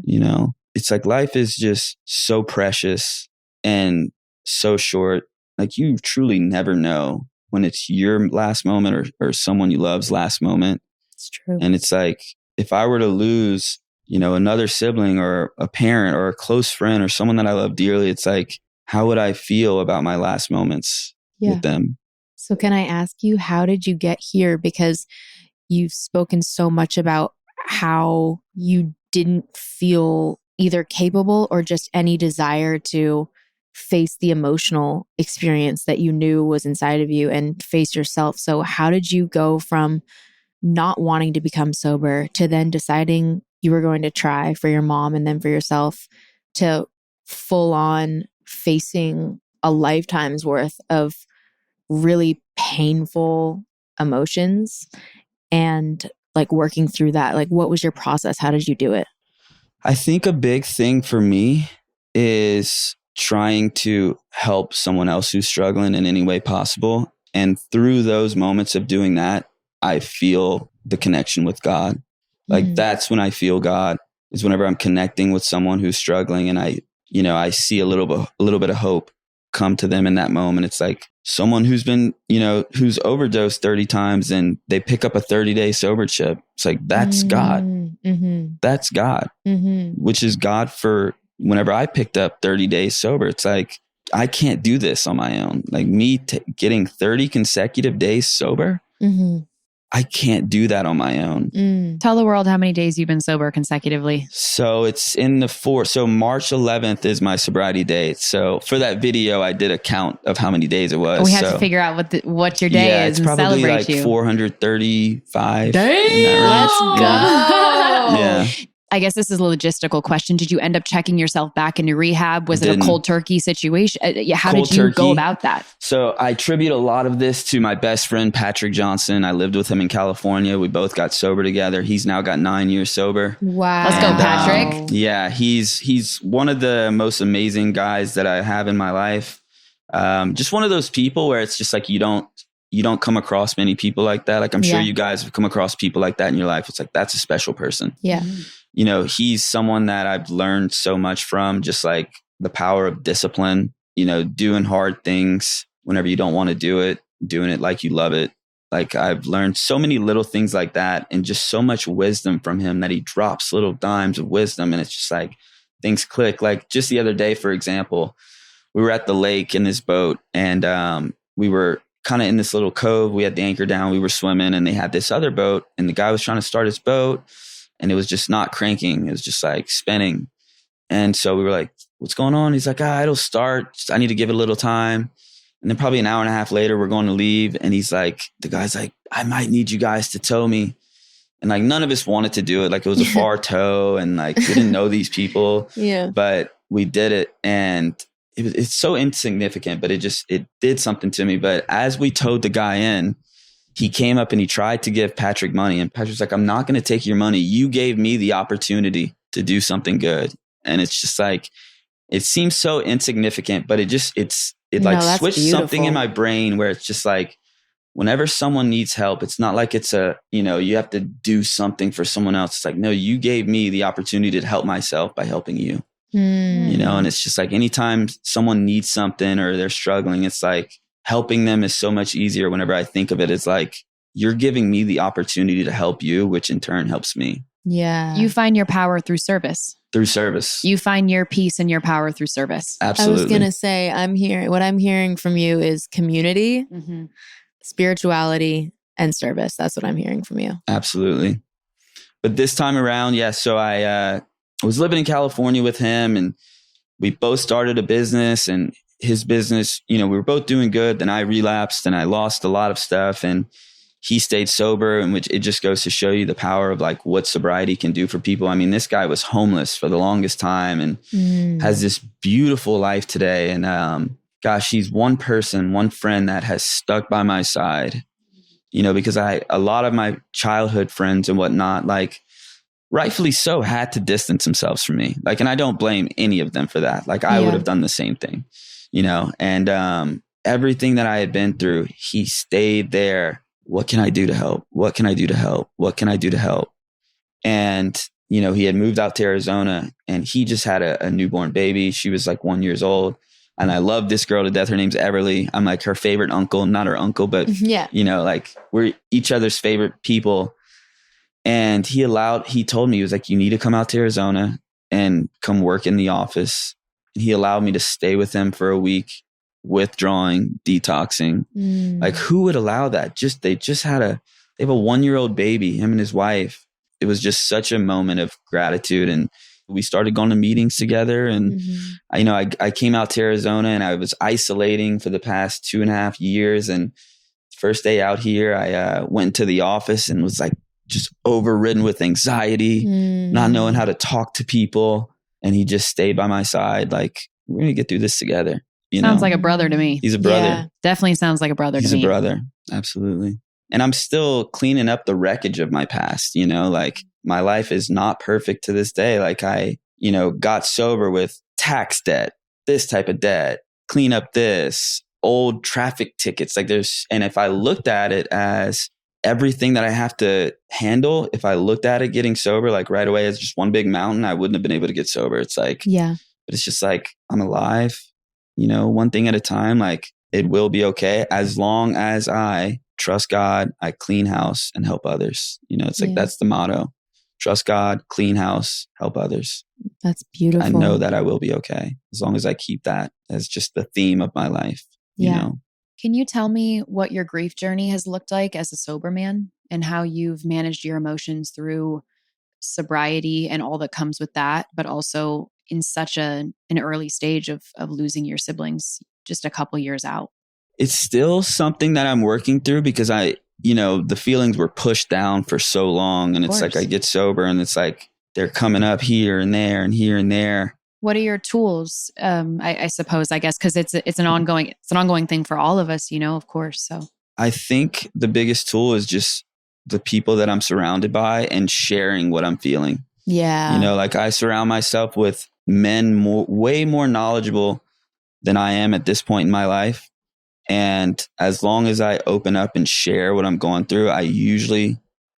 It's like life is just so precious and so short. Like, you truly never know when it's your last moment or someone you love's last moment. It's true. And it's like, if I were to lose, another sibling or a parent or a close friend or someone that I love dearly, it's like, how would I feel about my last moments with them? So can I ask you, how did you get here? Because you've spoken so much about how you didn't feel either capable or just any desire to face the emotional experience that you knew was inside of you and face yourself. So how did you go from not wanting to become sober to then deciding you were going to try for your mom and then for yourself, to full on facing a lifetime's worth of really painful emotions and like working through that? Like, what was your process? How did you do it? I think a big thing for me is trying to help someone else who's struggling in any way possible. And through those moments of doing that, I feel the connection with God. Like, that's when I feel God, is whenever I'm connecting with someone who's struggling and I see a little bit of hope come to them in that moment. It's like someone who's been, who's overdosed 30 times and they pick up a 30-day sober chip. It's like, that's God. That's God, which is God for whenever I picked up 30 days sober. It's like, I can't do this on my own. Like, me getting 30 consecutive days sober, I can't do that on my own. Tell the world how many days you've been sober consecutively. So it's in the 4. So March 11th is my sobriety date. So for that video, I did a count of how many days it was. We have to figure out what your day is it's and probably celebrate like you. 435. Damn! Let's go. Yeah. I guess this is a logistical question. Did you end up checking yourself back into rehab? Was it a cold turkey situation? How did you go about that? So I attribute a lot of this to my best friend, Patrick Johnson. I lived with him in California. We both got sober together. He's now got 9 years sober. Wow. Let's go, Patrick. Yeah, he's one of the most amazing guys that I have in my life. Just one of those people where it's just like you don't come across many people like that. Like I'm sure you guys have come across people like that in your life. It's like, that's a special person. Yeah. You know, he's someone that I've learned so much from, just like the power of discipline, you know, doing hard things whenever you don't want to do it, doing it like you love it. Like I've learned so many little things like that, and just so much wisdom from him that he drops little dimes of wisdom. And it's just like things click. Like just the other day, for example, we were at the lake in this boat, and we were kind of in this little cove. We had the anchor down, we were swimming, and they had this other boat, and the guy was trying to start his boat, and it was just not cranking. It was just like spinning. And so we were like, what's going on? He's like, it'll start. I need to give it a little time. And then probably an hour and a half later, we're going to leave. And he's like, the guy's like, I might need you guys to tow me. And like, none of us wanted to do it. Like it was a far tow, and like, we didn't know these people, but we did it. And it's so insignificant, but it did something to me. But as we towed the guy in, he came up and he tried to give Patrick money, and Patrick's like, I'm not going to take your money. You gave me the opportunity to do something good. And it's just like, it seems so insignificant, but it like switched something in my brain where it's just like, whenever someone needs help, it's not like it's you have to do something for someone else. It's like, no, you gave me the opportunity to help myself by helping you, and it's just like, anytime someone needs something or they're struggling, it's like, helping them is so much easier. Whenever I think of it, it's like, you're giving me the opportunity to help you, which in turn helps me. Yeah. You find your power through service. Through service. You find your peace and your power through service. Absolutely. I was going to say, what I'm hearing from you is community, spirituality, and service. That's what I'm hearing from you. Absolutely. But this time around, so I was living in California with him, and we both started a business, and his business, we were both doing good. Then I relapsed and I lost a lot of stuff, and he stayed sober, and which it just goes to show you the power of like what sobriety can do for people. I mean, this guy was homeless for the longest time and has this beautiful life today. And gosh, he's one friend that has stuck by my side, because a lot of my childhood friends and whatnot, like rightfully so, had to distance themselves from me. Like, and I don't blame any of them for that. Like I would have done the same thing. And everything that I had been through, he stayed there. What can I do to help? What can I do to help? What can I do to help? And, he had moved out to Arizona, and he just had a newborn baby. She was like 1 year old. And I love this girl to death. Her name's Everly. I'm like her favorite uncle, not her uncle, but, like we're each other's favorite people. And he told me, he was like, you need to come out to Arizona and come work in the office. He allowed me to stay with him for a week, withdrawing, detoxing. Like, who would allow that? They have a 1 year old baby, him and his wife. It was just such a moment of gratitude. And we started going to meetings together. And I came out to Arizona, and I was isolating for the past 2.5 years. And first day out here, I went to the office and was like just overridden with anxiety, not knowing how to talk to people. And he just stayed by my side. Like, we're going to get through this together. Sounds like a brother to me. He's a brother. Yeah, definitely sounds like a brother to me. He's a brother. Absolutely. And I'm still cleaning up the wreckage of my past. Like my life is not perfect to this day. Like I, got sober with tax debt, this type of debt, clean up this, old traffic tickets. Like and if I looked at it as everything that I have to handle, if I looked at it getting sober, like right away as just one big mountain, I wouldn't have been able to get sober. It's like, but it's just like, I'm alive, one thing at a time. Like it will be okay as long as I trust God, I clean house and help others. It's like, that's the motto. Trust God, clean house, help others. That's beautiful. I know that I will be okay as long as I keep that as just the theme of my life. Can you tell me what your grief journey has looked like as a sober man, and how you've managed your emotions through sobriety and all that comes with that, but also in such an early stage of losing your siblings just a couple years out? It's still something that I'm working through, because the feelings were pushed down for so long, and it's like I get sober and it's like they're coming up here and there and here and there. What are your tools? I suppose, I guess, because it's an ongoing thing for all of us, of course. So I think the biggest tool is just the people that I'm surrounded by and sharing what I'm feeling. Yeah. Like I surround myself with men way more knowledgeable than I am at this point in my life. And as long as I open up and share what I'm going through, I usually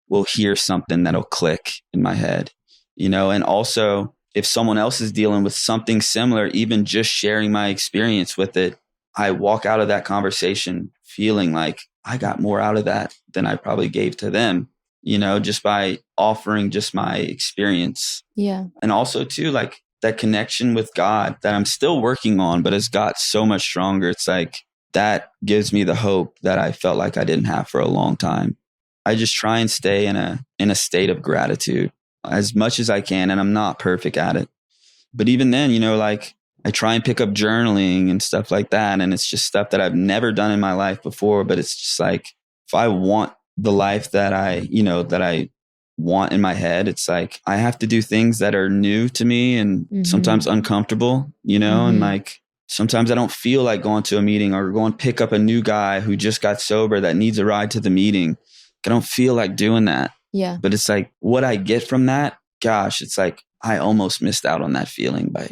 will hear something that'll click in my head, and also if someone else is dealing with something similar, even just sharing my experience with it, I walk out of that conversation feeling like I got more out of that than I probably gave to them, just by offering just my experience. Yeah. And also too, like that connection with God that I'm still working on, but has got so much stronger. It's like that gives me the hope that I felt like I didn't have for a long time. I just try and stay in a state of gratitude as much as I can. And I'm not perfect at it. But even then, like I try and pick up journaling and stuff like that. And it's just stuff that I've never done in my life before. But it's just like, if I want the life that I want in my head, it's like I have to do things that are new to me and sometimes uncomfortable, and like sometimes I don't feel like going to a meeting or going pick up a new guy who just got sober that needs a ride to the meeting. I don't feel like doing that. Yeah. But it's like what I get from that, gosh, it's like I almost missed out on that feeling by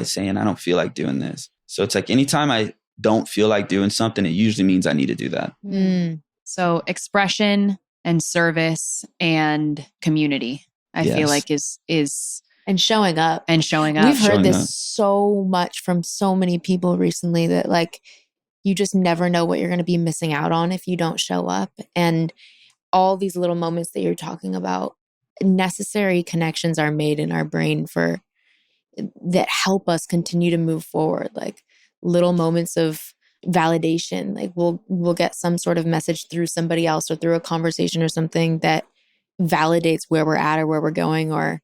saying I don't feel like doing this. So it's like anytime I don't feel like doing something, it usually means I need to do that. So expression and service and community, I feel like is and showing up. We've heard this so much from so many people recently that like you just never know what you're going to be missing out on if you don't show up. And all these little moments that you're talking about, necessary connections are made in our brain that help us continue to move forward. Like little moments of validation. Like we'll get some sort of message through somebody else or through a conversation or something that validates where we're at or where we're going or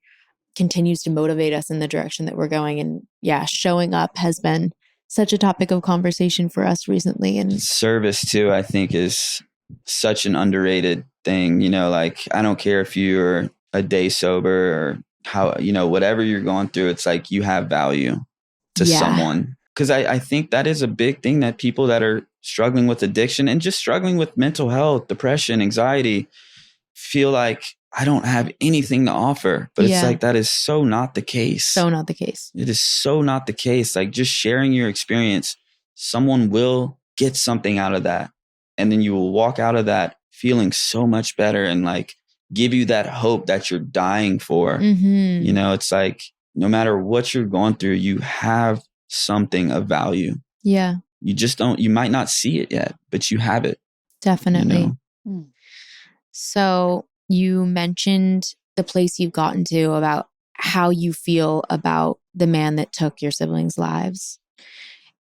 continues to motivate us in the direction that we're going. And yeah, showing up has been such a topic of conversation for us recently. And service too, I think, is such an underrated thing. Like I don't care if you're a day sober or how, whatever you're going through, it's like you have value to someone. Because I think that is a big thing that people that are struggling with addiction and just struggling with mental health, depression, anxiety, feel like I don't have anything to offer. But it's like, that is so not the case. So not the case. It is so not the case. Like just sharing your experience, someone will get something out of that. And then you will walk out of that feeling so much better and like give you that hope that you're dying for. It's like no matter what you're going through, you have something of value. Yeah. You might not see it yet, but you have it. Definitely. So you mentioned the place you've gotten to about how you feel about the man that took your siblings' lives.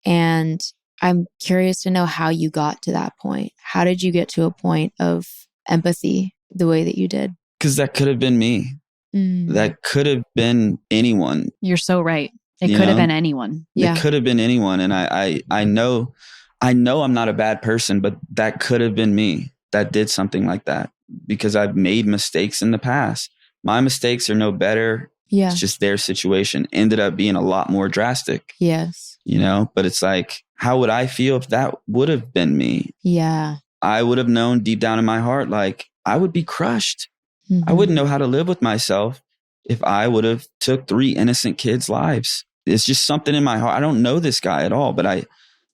And I'm curious to know how you got to that point. How did you get to a point of empathy the way that you did? Because that could have been me. That could have been anyone. You're so right. It could have been anyone. It could have been anyone. And I know I'm not a bad person, but that could have been me that did something like that because I've made mistakes in the past. My mistakes are no better. Yeah. It's just their situation ended up being a lot more drastic. Yes. But it's like, how would I feel if that would have been me? Yeah. I would have known deep down in my heart, like I would be crushed. I wouldn't know how to live with myself if I would have took 3 innocent kids' lives. It's just something in my heart. I don't know this guy at all, but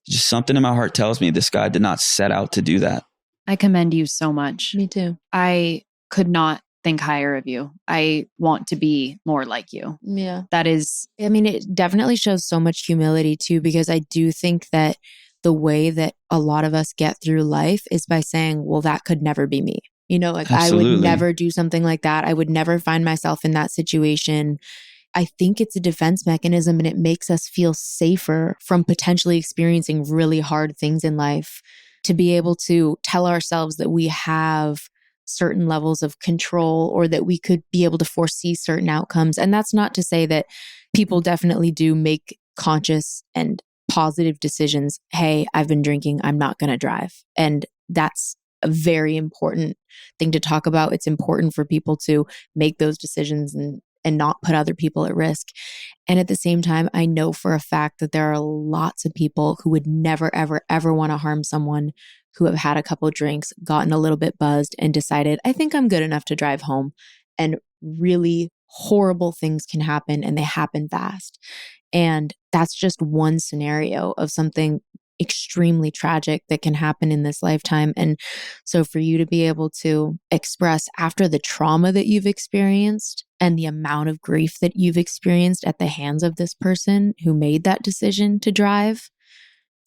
just something in my heart tells me this guy did not set out to do that. I commend you so much. Me too. I could not think higher of you. I want to be more like you. Yeah. That is, I mean, it definitely shows so much humility too, because I do think that the way that a lot of us get through life is by saying, well, that could never be me. Like Absolutely. I would never do something like that. I would never find myself in that situation. I think it's a defense mechanism and it makes us feel safer from potentially experiencing really hard things in life, to be able to tell ourselves that we have certain levels of control or that we could be able to foresee certain outcomes. And that's not to say that people definitely do make conscious and positive decisions. Hey, I've been drinking. I'm not going to drive. And that's a very important thing to talk about. It's important for people to make those decisions and not put other people at risk. And at the same time, I know for a fact that there are lots of people who would never, ever, ever want to harm someone who have had a couple drinks, gotten a little bit buzzed, and decided, I think I'm good enough to drive home. And really horrible things can happen, and they happen fast. And that's just one scenario of something extremely tragic that can happen in this lifetime. And so for you to be able to express after the trauma that you've experienced and the amount of grief that you've experienced at the hands of this person who made that decision to drive,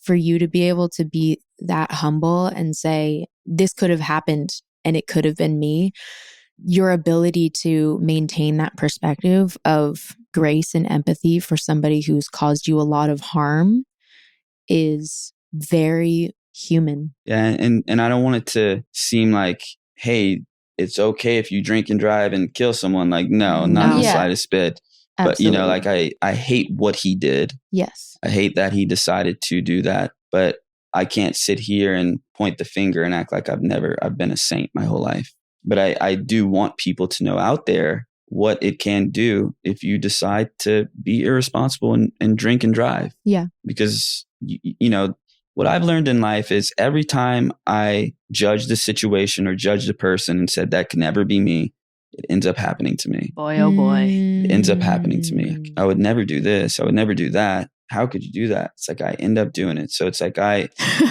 for you to be able to be that humble and say, this could have happened and it could have been me. Your ability to maintain that perspective of grace and empathy for somebody who's caused you a lot of harm is very human. Yeah, and I don't want it to seem like, hey, it's okay if you drink and drive and kill someone. Like, no, not the slightest bit. But, you know, like I hate what he did. Yes. I hate that he decided to do that. But I can't sit here and point the finger and act like I've been a saint my whole life. But I do want people to know out there what it can do if you decide to be irresponsible and drink and drive. Yeah. Because, you know, what I've learned in life is every time I judge the situation or judge the person and said that can never be me, it ends up happening to me. Boy, oh boy. It ends up happening to me. I would never do this. I would never do that. How could you do that? It's like I end up doing it. So it's like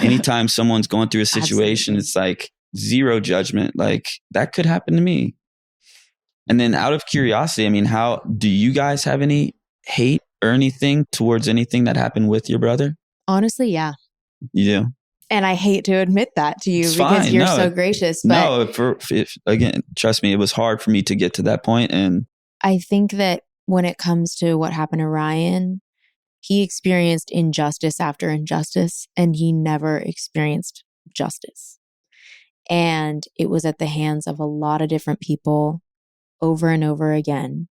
anytime someone's going through a situation, it's like zero judgment. Like that could happen to me. And then out of curiosity, I mean, how do you guys have any hate or anything towards anything that happened with your brother? Honestly, yeah. You do? And I hate to admit that to you It's because fine. you're No, so gracious. But no, again, trust me, it was hard for me to get to that point. And I think that when it comes to what happened to Ryan, he experienced injustice after injustice, and he never experienced justice. And it was at the hands of a lot of different people over and over again.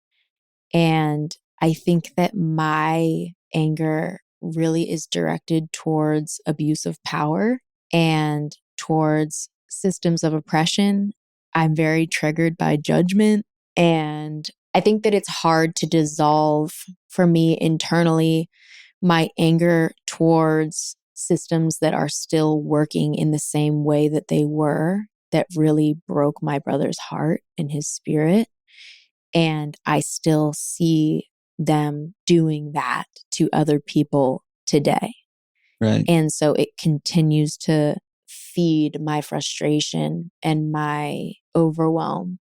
And I think that my anger really is directed towards abuse of power and towards systems of oppression. I'm very triggered by judgment. And I think that it's hard to dissolve for me internally my anger towards systems that are still working in the same way that they were, that really broke my brother's heart and his spirit. And I still see them doing that to other people today. right. And so it continues to feed my frustration and my overwhelm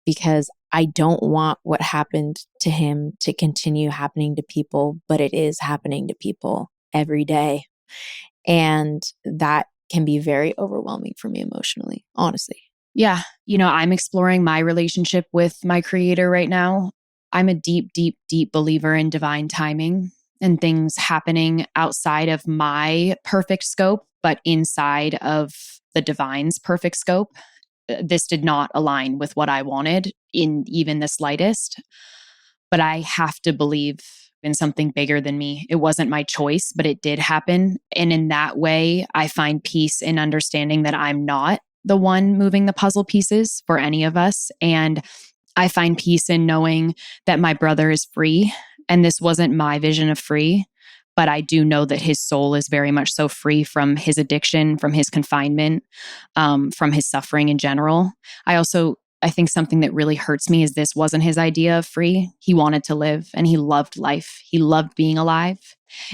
because I don't want what happened to him to continue happening to people, but it is happening to people every day. And that can be very overwhelming for me emotionally, honestly. Yeah. You know, I'm exploring my relationship with my creator right now. I'm a deep, deep, deep believer in divine timing and things happening outside of my perfect scope, but inside of the divine's perfect scope. This did not align with what I wanted in even the slightest, but I have to believe in something bigger than me. It wasn't my choice, but it did happen. And in that way, I find peace in understanding that I'm not the one moving the puzzle pieces for any of us. And I find peace in knowing that my brother is free. And this wasn't my vision of free, but I do know that his soul is very much so free from his addiction, from his confinement, from his suffering in general. I think something that really hurts me is this wasn't his idea of free. He wanted to live and he loved life. He loved being alive.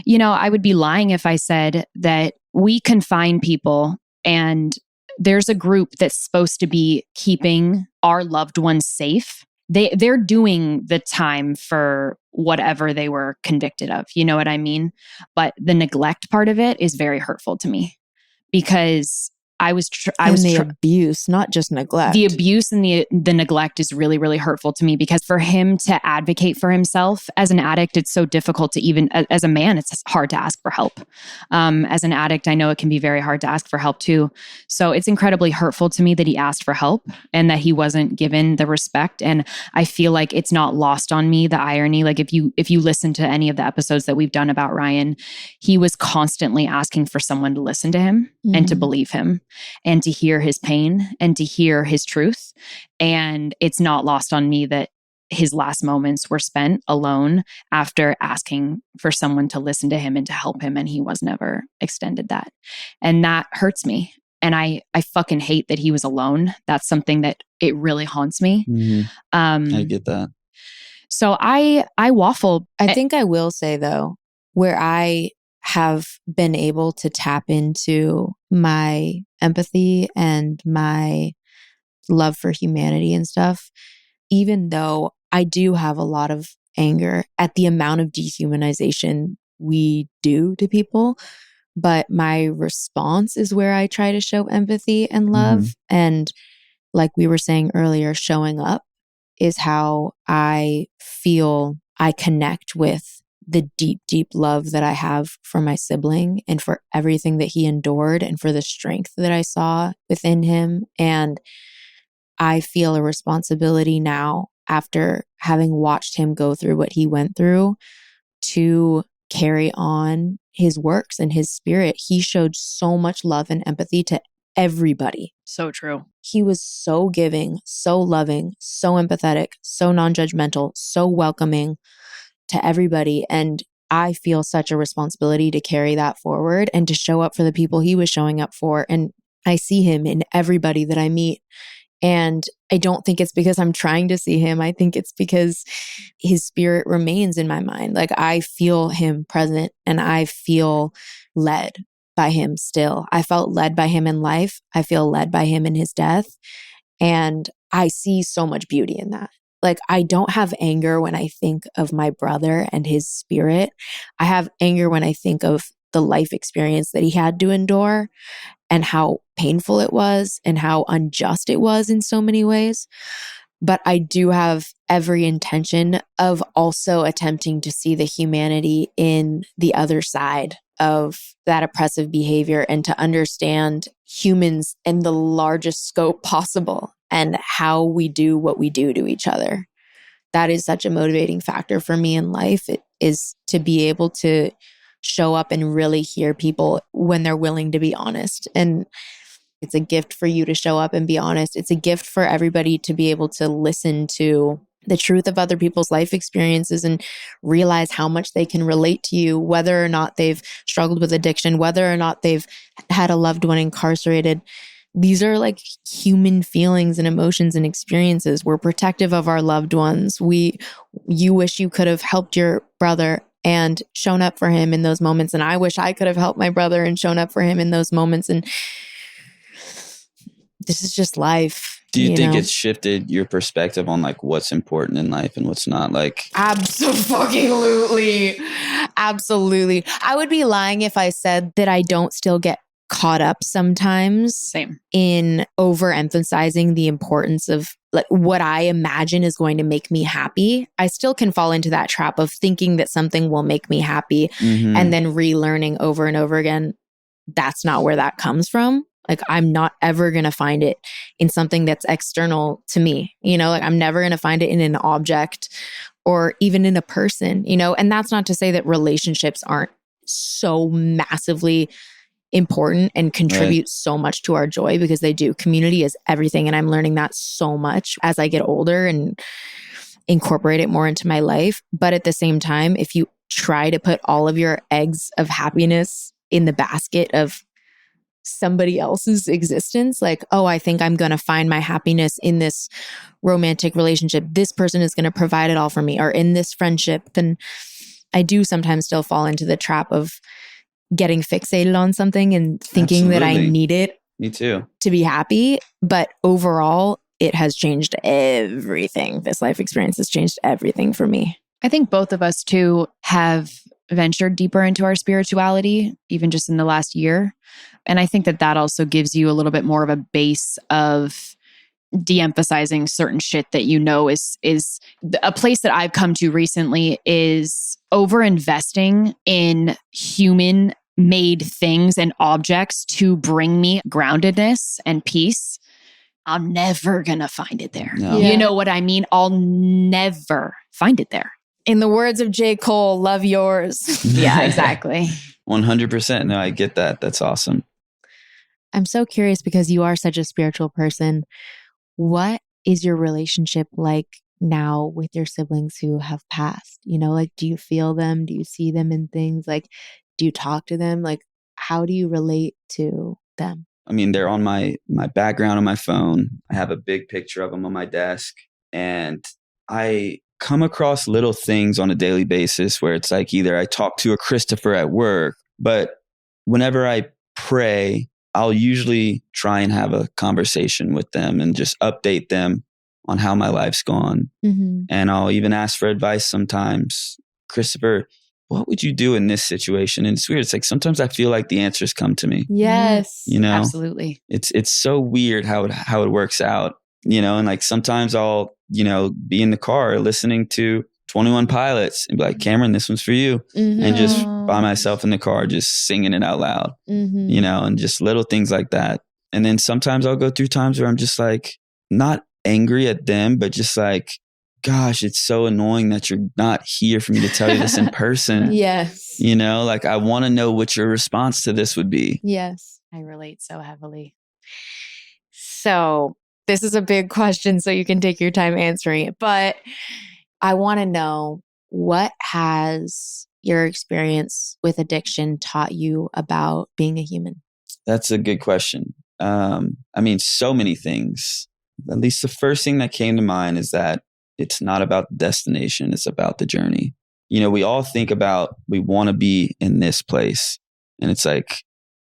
You know, I would be lying if I said that we confine people and there's a group that's supposed to be keeping our loved ones safe. They're doing the time for whatever they were convicted of. You know what I mean? But the neglect part of it is very hurtful to me because abuse, not just neglect. The abuse and the neglect is really, really hurtful to me because for him to advocate for himself as an addict, it's so difficult to even, as a man, it's hard to ask for help. As an addict, I know it can be very hard to ask for help too. So it's incredibly hurtful to me that he asked for help and that he wasn't given the respect. And I feel like it's not lost on me, the irony. Like if you listen to any of the episodes that we've done about Ryan, he was constantly asking for someone to listen to him and to believe him. and to hear his pain and to hear his truth. And it's not lost on me that his last moments were spent alone after asking for someone to listen to him and to help him. And he was never extended that. And that hurts me. And I fucking hate that he was alone. That's something that it really haunts me. I get that. So I waffle. I think I will say though, where I have been able to tap into my empathy and my love for humanity and stuff, even though I do have a lot of anger at the amount of dehumanization we do to people, but my response is where I try to show empathy and love. And like we were saying earlier, showing up is how I feel I connect with the deep, deep love that I have for my sibling and for everything that he endured and for the strength that I saw within him. And I feel a responsibility now, after having watched him go through what he went through, to carry on his works and his spirit. He showed so much love and empathy to everybody. So true. He was so giving, so loving, so empathetic, so non-judgmental, so welcoming to everybody. And I feel such a responsibility to carry that forward and to show up for the people he was showing up for. And I see him in everybody that I meet. And I don't think it's because I'm trying to see him. I think it's because his spirit remains in my mind. Like I feel him present and I feel led by him still. I felt led by him in life. I feel led by him in his death. And I see so much beauty in that. Like I don't have anger when I think of my brother and his spirit. I have anger when I think of the life experience that he had to endure and how painful it was and how unjust it was in so many ways. But I do have every intention of also attempting to see the humanity in the other side of that oppressive behavior and to understand humans in the largest scope possible and how we do what we do to each other. That is such a motivating factor for me in life. It is to be able to show up and really hear people when they're willing to be honest. And it's a gift for you to show up and be honest. It's a gift for everybody to be able to listen to the truth of other people's life experiences and realize how much they can relate to you, whether or not they've struggled with addiction, whether or not they've had a loved one incarcerated. These are like human feelings and emotions and experiences. We're protective of our loved ones. You wish you could have helped your brother and shown up for him in those moments. And I wish I could have helped my brother and shown up for him in those moments. And this is just life. Do you think it's shifted your perspective on like what's important in life and what's not? Like Absolutely. Absolutely. I would be lying if I said that I don't still get caught up sometimes Same. in overemphasizing the importance of like what I imagine is going to make me happy. I still can fall into that trap of thinking that something will make me happy and then relearning over and over again. That's not where that comes from. Like I'm not ever going to find it in something that's external to me. Like I'm never going to find it in an object or even in a person, and that's not to say that relationships aren't so massively important and contribute so much to our joy, because they do. Community is everything. And I'm learning that so much as I get older and incorporate it more into my life. But at the same time, if you try to put all of your eggs of happiness in the basket of somebody else's existence, like, oh, I think I'm going to find my happiness in this romantic relationship. This person is going to provide it all for me, or in this friendship. Then I do sometimes still fall into the trap of getting fixated on something and thinking that I need it. Me too. To be happy. But overall, it has changed everything. This life experience has changed everything for me. I think both of us too have ventured deeper into our spirituality, even just in the last year. And I think that also gives you a little bit more of a base of de-emphasizing certain shit that is a place that I've come to recently is over investing in human made things and objects to bring me groundedness and peace. I'm never gonna find it there. No. You know what I mean? I'll never find it there. In the words of J. Cole, love yours. Yeah, exactly. 100%. No, I get that. That's awesome. I'm so curious because you are such a spiritual person. What is your relationship like now with your siblings who have passed? You know, like, do you feel them? Do you see them in things? Like, do you talk to them? Like, how do you relate to them? I mean, they're on my background on my phone. I have a big picture of them on my desk. And I come across little things on a daily basis where it's like either I talk to a Christopher at work, but whenever I pray, I'll usually try and have a conversation with them and just update them on how my life's gone. Mm-hmm. And I'll even ask for advice sometimes. Christopher, what would you do in this situation? And it's weird. It's like sometimes I feel like the answers come to me. Yes. You know, Absolutely. It's so weird how it works out. You know, and like sometimes I'll, you know, be in the car listening to 21 Pilots and be like, Cameron, this one's for you. Mm-hmm. And just by myself in the car, just singing it out loud, Mm-hmm. you know, and just little things like that. And then sometimes I'll go through times where I'm just like, not angry at them, but just like, gosh, it's so annoying that you're not here for me to tell you this in person. Yes. You know, like I want to know what your response to this would be. Yes. I relate so heavily. So this is a big question, so you can take your time answering it. But I want to know, what has your experience with addiction taught you about being a human? That's a good question. I mean, so many things. At least the first thing that came to mind is that it's not about the destination, it's about the journey. You know, we all think about we want to be in this place. And it's like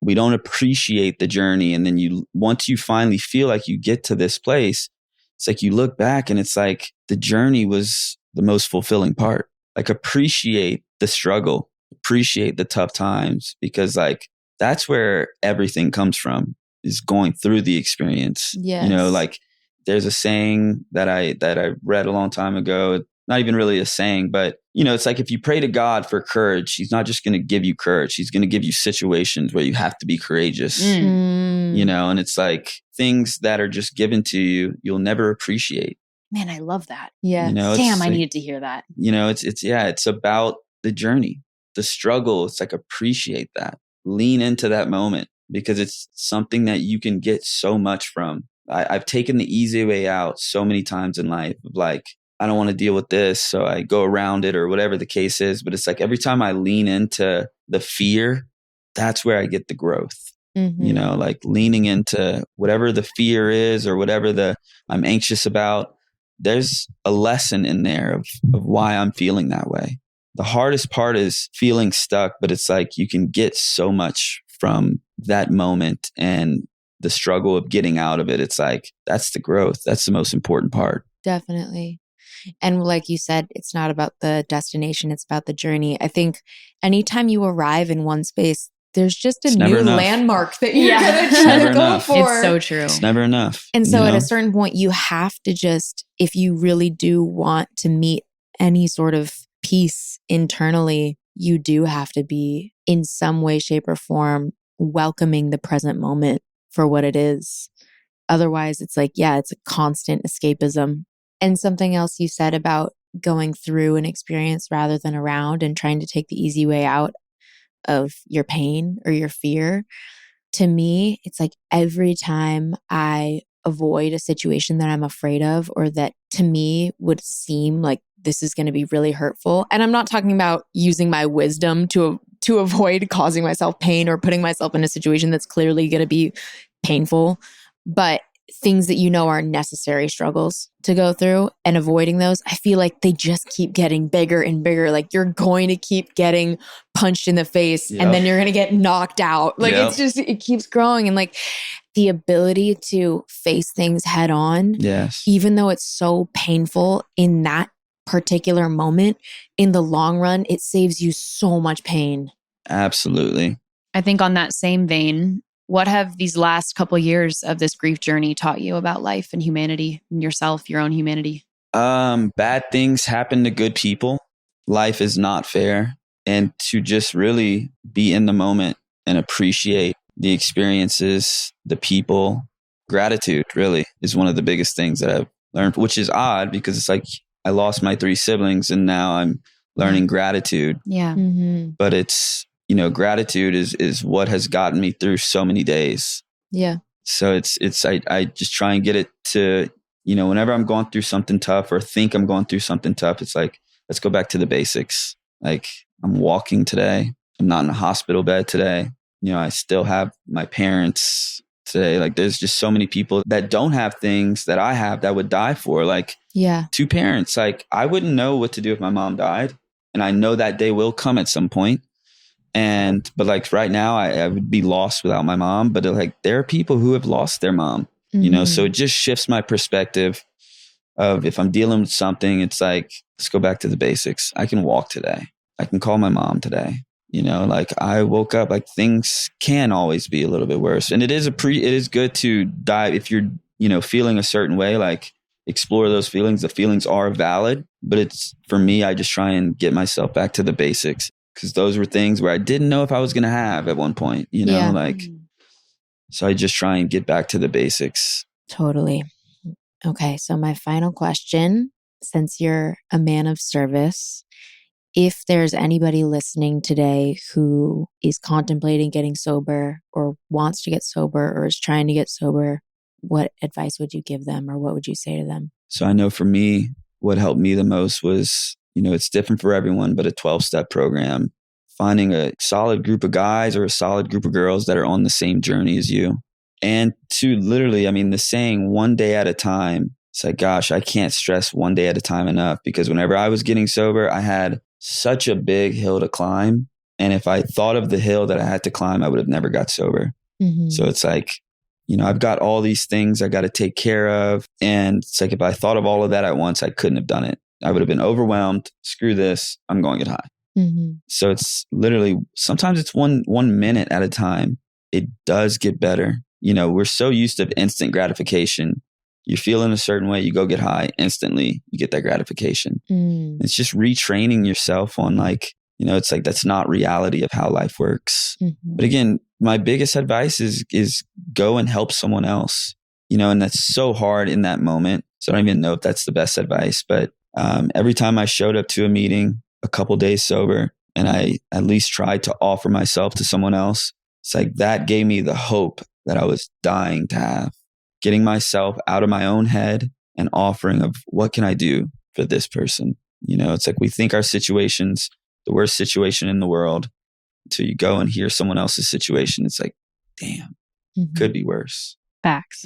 we don't appreciate the journey. And then once you finally feel like you get to this place, it's like you look back and it's like the journey was the most fulfilling part. Like appreciate the struggle, appreciate the tough times, because like that's where everything comes from, is going through the experience. Yes. You know, like there's a saying that I read a long time ago, not even really a saying, but you know, it's like if you pray to God for courage, he's not just going to give you courage. He's going to give you situations where you have to be courageous, you know, and it's like things that are just given to you, you'll never appreciate. Man, I love that. Yeah. You know, Damn, I like, needed to hear that. You know, it's about the journey, the struggle. It's like appreciate that, lean into that moment, because it's something that you can get so much from. I've taken the easy way out so many times in life of like, I don't want to deal with this, so I go around it or whatever the case is. But it's like every time I lean into the fear, that's where I get the growth. Mm-hmm. You know, like leaning into whatever the fear is or whatever I'm anxious about. There's a lesson in there of why I'm feeling that way. The hardest part is feeling stuck, but it's like you can get so much from that moment and the struggle of getting out of it. It's like, that's the growth. That's the most important part. Definitely. And like you said, it's not about the destination, it's about the journey. I think anytime you arrive in one space, there's just a new landmark that you're going to try to go for. It's so true. It's never enough. And so at a certain point, you have to just, if you really do want to meet any sort of peace internally, you do have to be in some way, shape, or form welcoming the present moment for what it is. Otherwise, it's like, yeah, it's a constant escapism. And something else you said about going through an experience rather than around and trying to take the easy way out of your pain or your fear. To me, it's like every time I avoid a situation that I'm afraid of or that to me would seem like this is going to be really hurtful. And I'm not talking about using my wisdom to avoid causing myself pain or putting myself in a situation that's clearly going to be painful, but things that you know are necessary struggles to go through, and avoiding those, I feel like they just keep getting bigger and bigger. Like you're going to keep getting punched in the face and then you're going to get knocked out. Like it's just, it keeps growing. And like the ability to face things head on, even though it's so painful in that particular moment, in the long run, it saves you so much pain. Absolutely. I think on that same vein, what have these last couple of years of this grief journey taught you about life and humanity and yourself, your own humanity? Bad things happen to good people. Life is not fair. And to just really be in the moment and appreciate the experiences, the people. Gratitude really is one of the biggest things that I've learned, which is odd because it's like I lost my 3 siblings and now I'm learning gratitude. Yeah. But it's, you know, gratitude is what has gotten me through so many days. Yeah. So I just try and get it to, whenever I'm going through something tough or think I'm going through something tough, it's like, let's go back to the basics. Like, I'm walking today. I'm not in a hospital bed today. I still have my parents today. Like, there's just so many people that don't have things that I have that I would die for. Like, Yeah. 2 parents. Like, I wouldn't know what to do if my mom died. And I know that day will come at some point. But like right now, I would be lost without my mom. But like, there are people who have lost their mom, so it just shifts my perspective of if I'm dealing with something, it's like, let's go back to the basics. I can walk today. I can call my mom today. Like, I woke up, like, things can always be a little bit worse. And it is good to dive if you're, feeling a certain way, like, explore those feelings. The feelings are valid, but for me, I just try and get myself back to the basics. Because those were things where I didn't know if I was going to have at one point, so I just try and get back to the basics. Totally. Okay. So my final question, since you're a man of service, if there's anybody listening today who is contemplating getting sober or wants to get sober or is trying to get sober, what advice would you give them or what would you say to them? So I know for me, what helped me the most was, it's different for everyone, but a 12-step program, finding a solid group of guys or a solid group of girls that are on the same journey as you. And to literally, the saying one day at a time, it's like, gosh, I can't stress one day at a time enough, because whenever I was getting sober, I had such a big hill to climb. And if I thought of the hill that I had to climb, I would have never got sober. Mm-hmm. So it's like, I've got all these things I got to take care of. And it's like, if I thought of all of that at once, I couldn't have done it. I would have been overwhelmed. Screw this. I'm going to get high. Mm-hmm. So it's literally, sometimes it's one minute at a time. It does get better. We're so used to instant gratification. You're feeling a certain way, you go get high, instantly you get that gratification. It's just retraining yourself on it's like, that's not reality of how life works. Mm-hmm. But again, my biggest advice is go and help someone else, and that's so hard in that moment. So I don't even know if that's the best advice, but every time I showed up to a meeting a couple days sober and I at least tried to offer myself to someone else, it's like that gave me the hope that I was dying to have. Getting myself out of my own head and offering of what can I do for this person? It's like we think our situation's the worst situation in the world until you go and hear someone else's situation. It's like, damn, could be worse. Facts.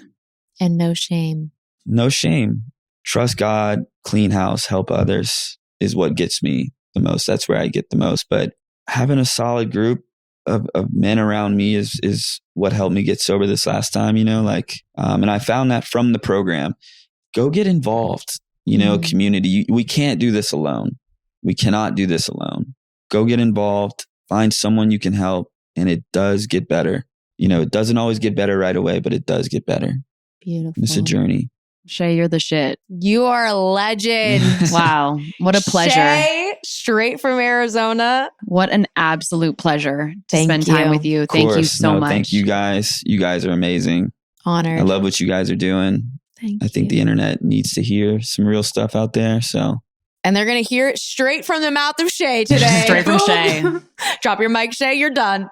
And no shame. No shame. Trust God, clean house, help others is what gets me the most. That's where I get the most. But having a solid group of men around me is what helped me get sober this last time, and I found that from the program. Go get involved, community. We can't do this alone. We cannot do this alone. Go get involved, find someone you can help, and it does get better. It doesn't always get better right away, but it does get better. Beautiful. It's a journey. Shea, you're the shit. You are a legend. Wow. What a pleasure. Shea, straight from Arizona. What an absolute pleasure to Thank spend you. time with you. Thank you so much. Thank you guys. You guys are amazing. Honored. I love what you guys are doing. Thank I think the internet needs to hear some real stuff out there. So, and they're going to hear it straight from the mouth of Shea today. Straight from Shea. Drop your mic, Shea. You're done.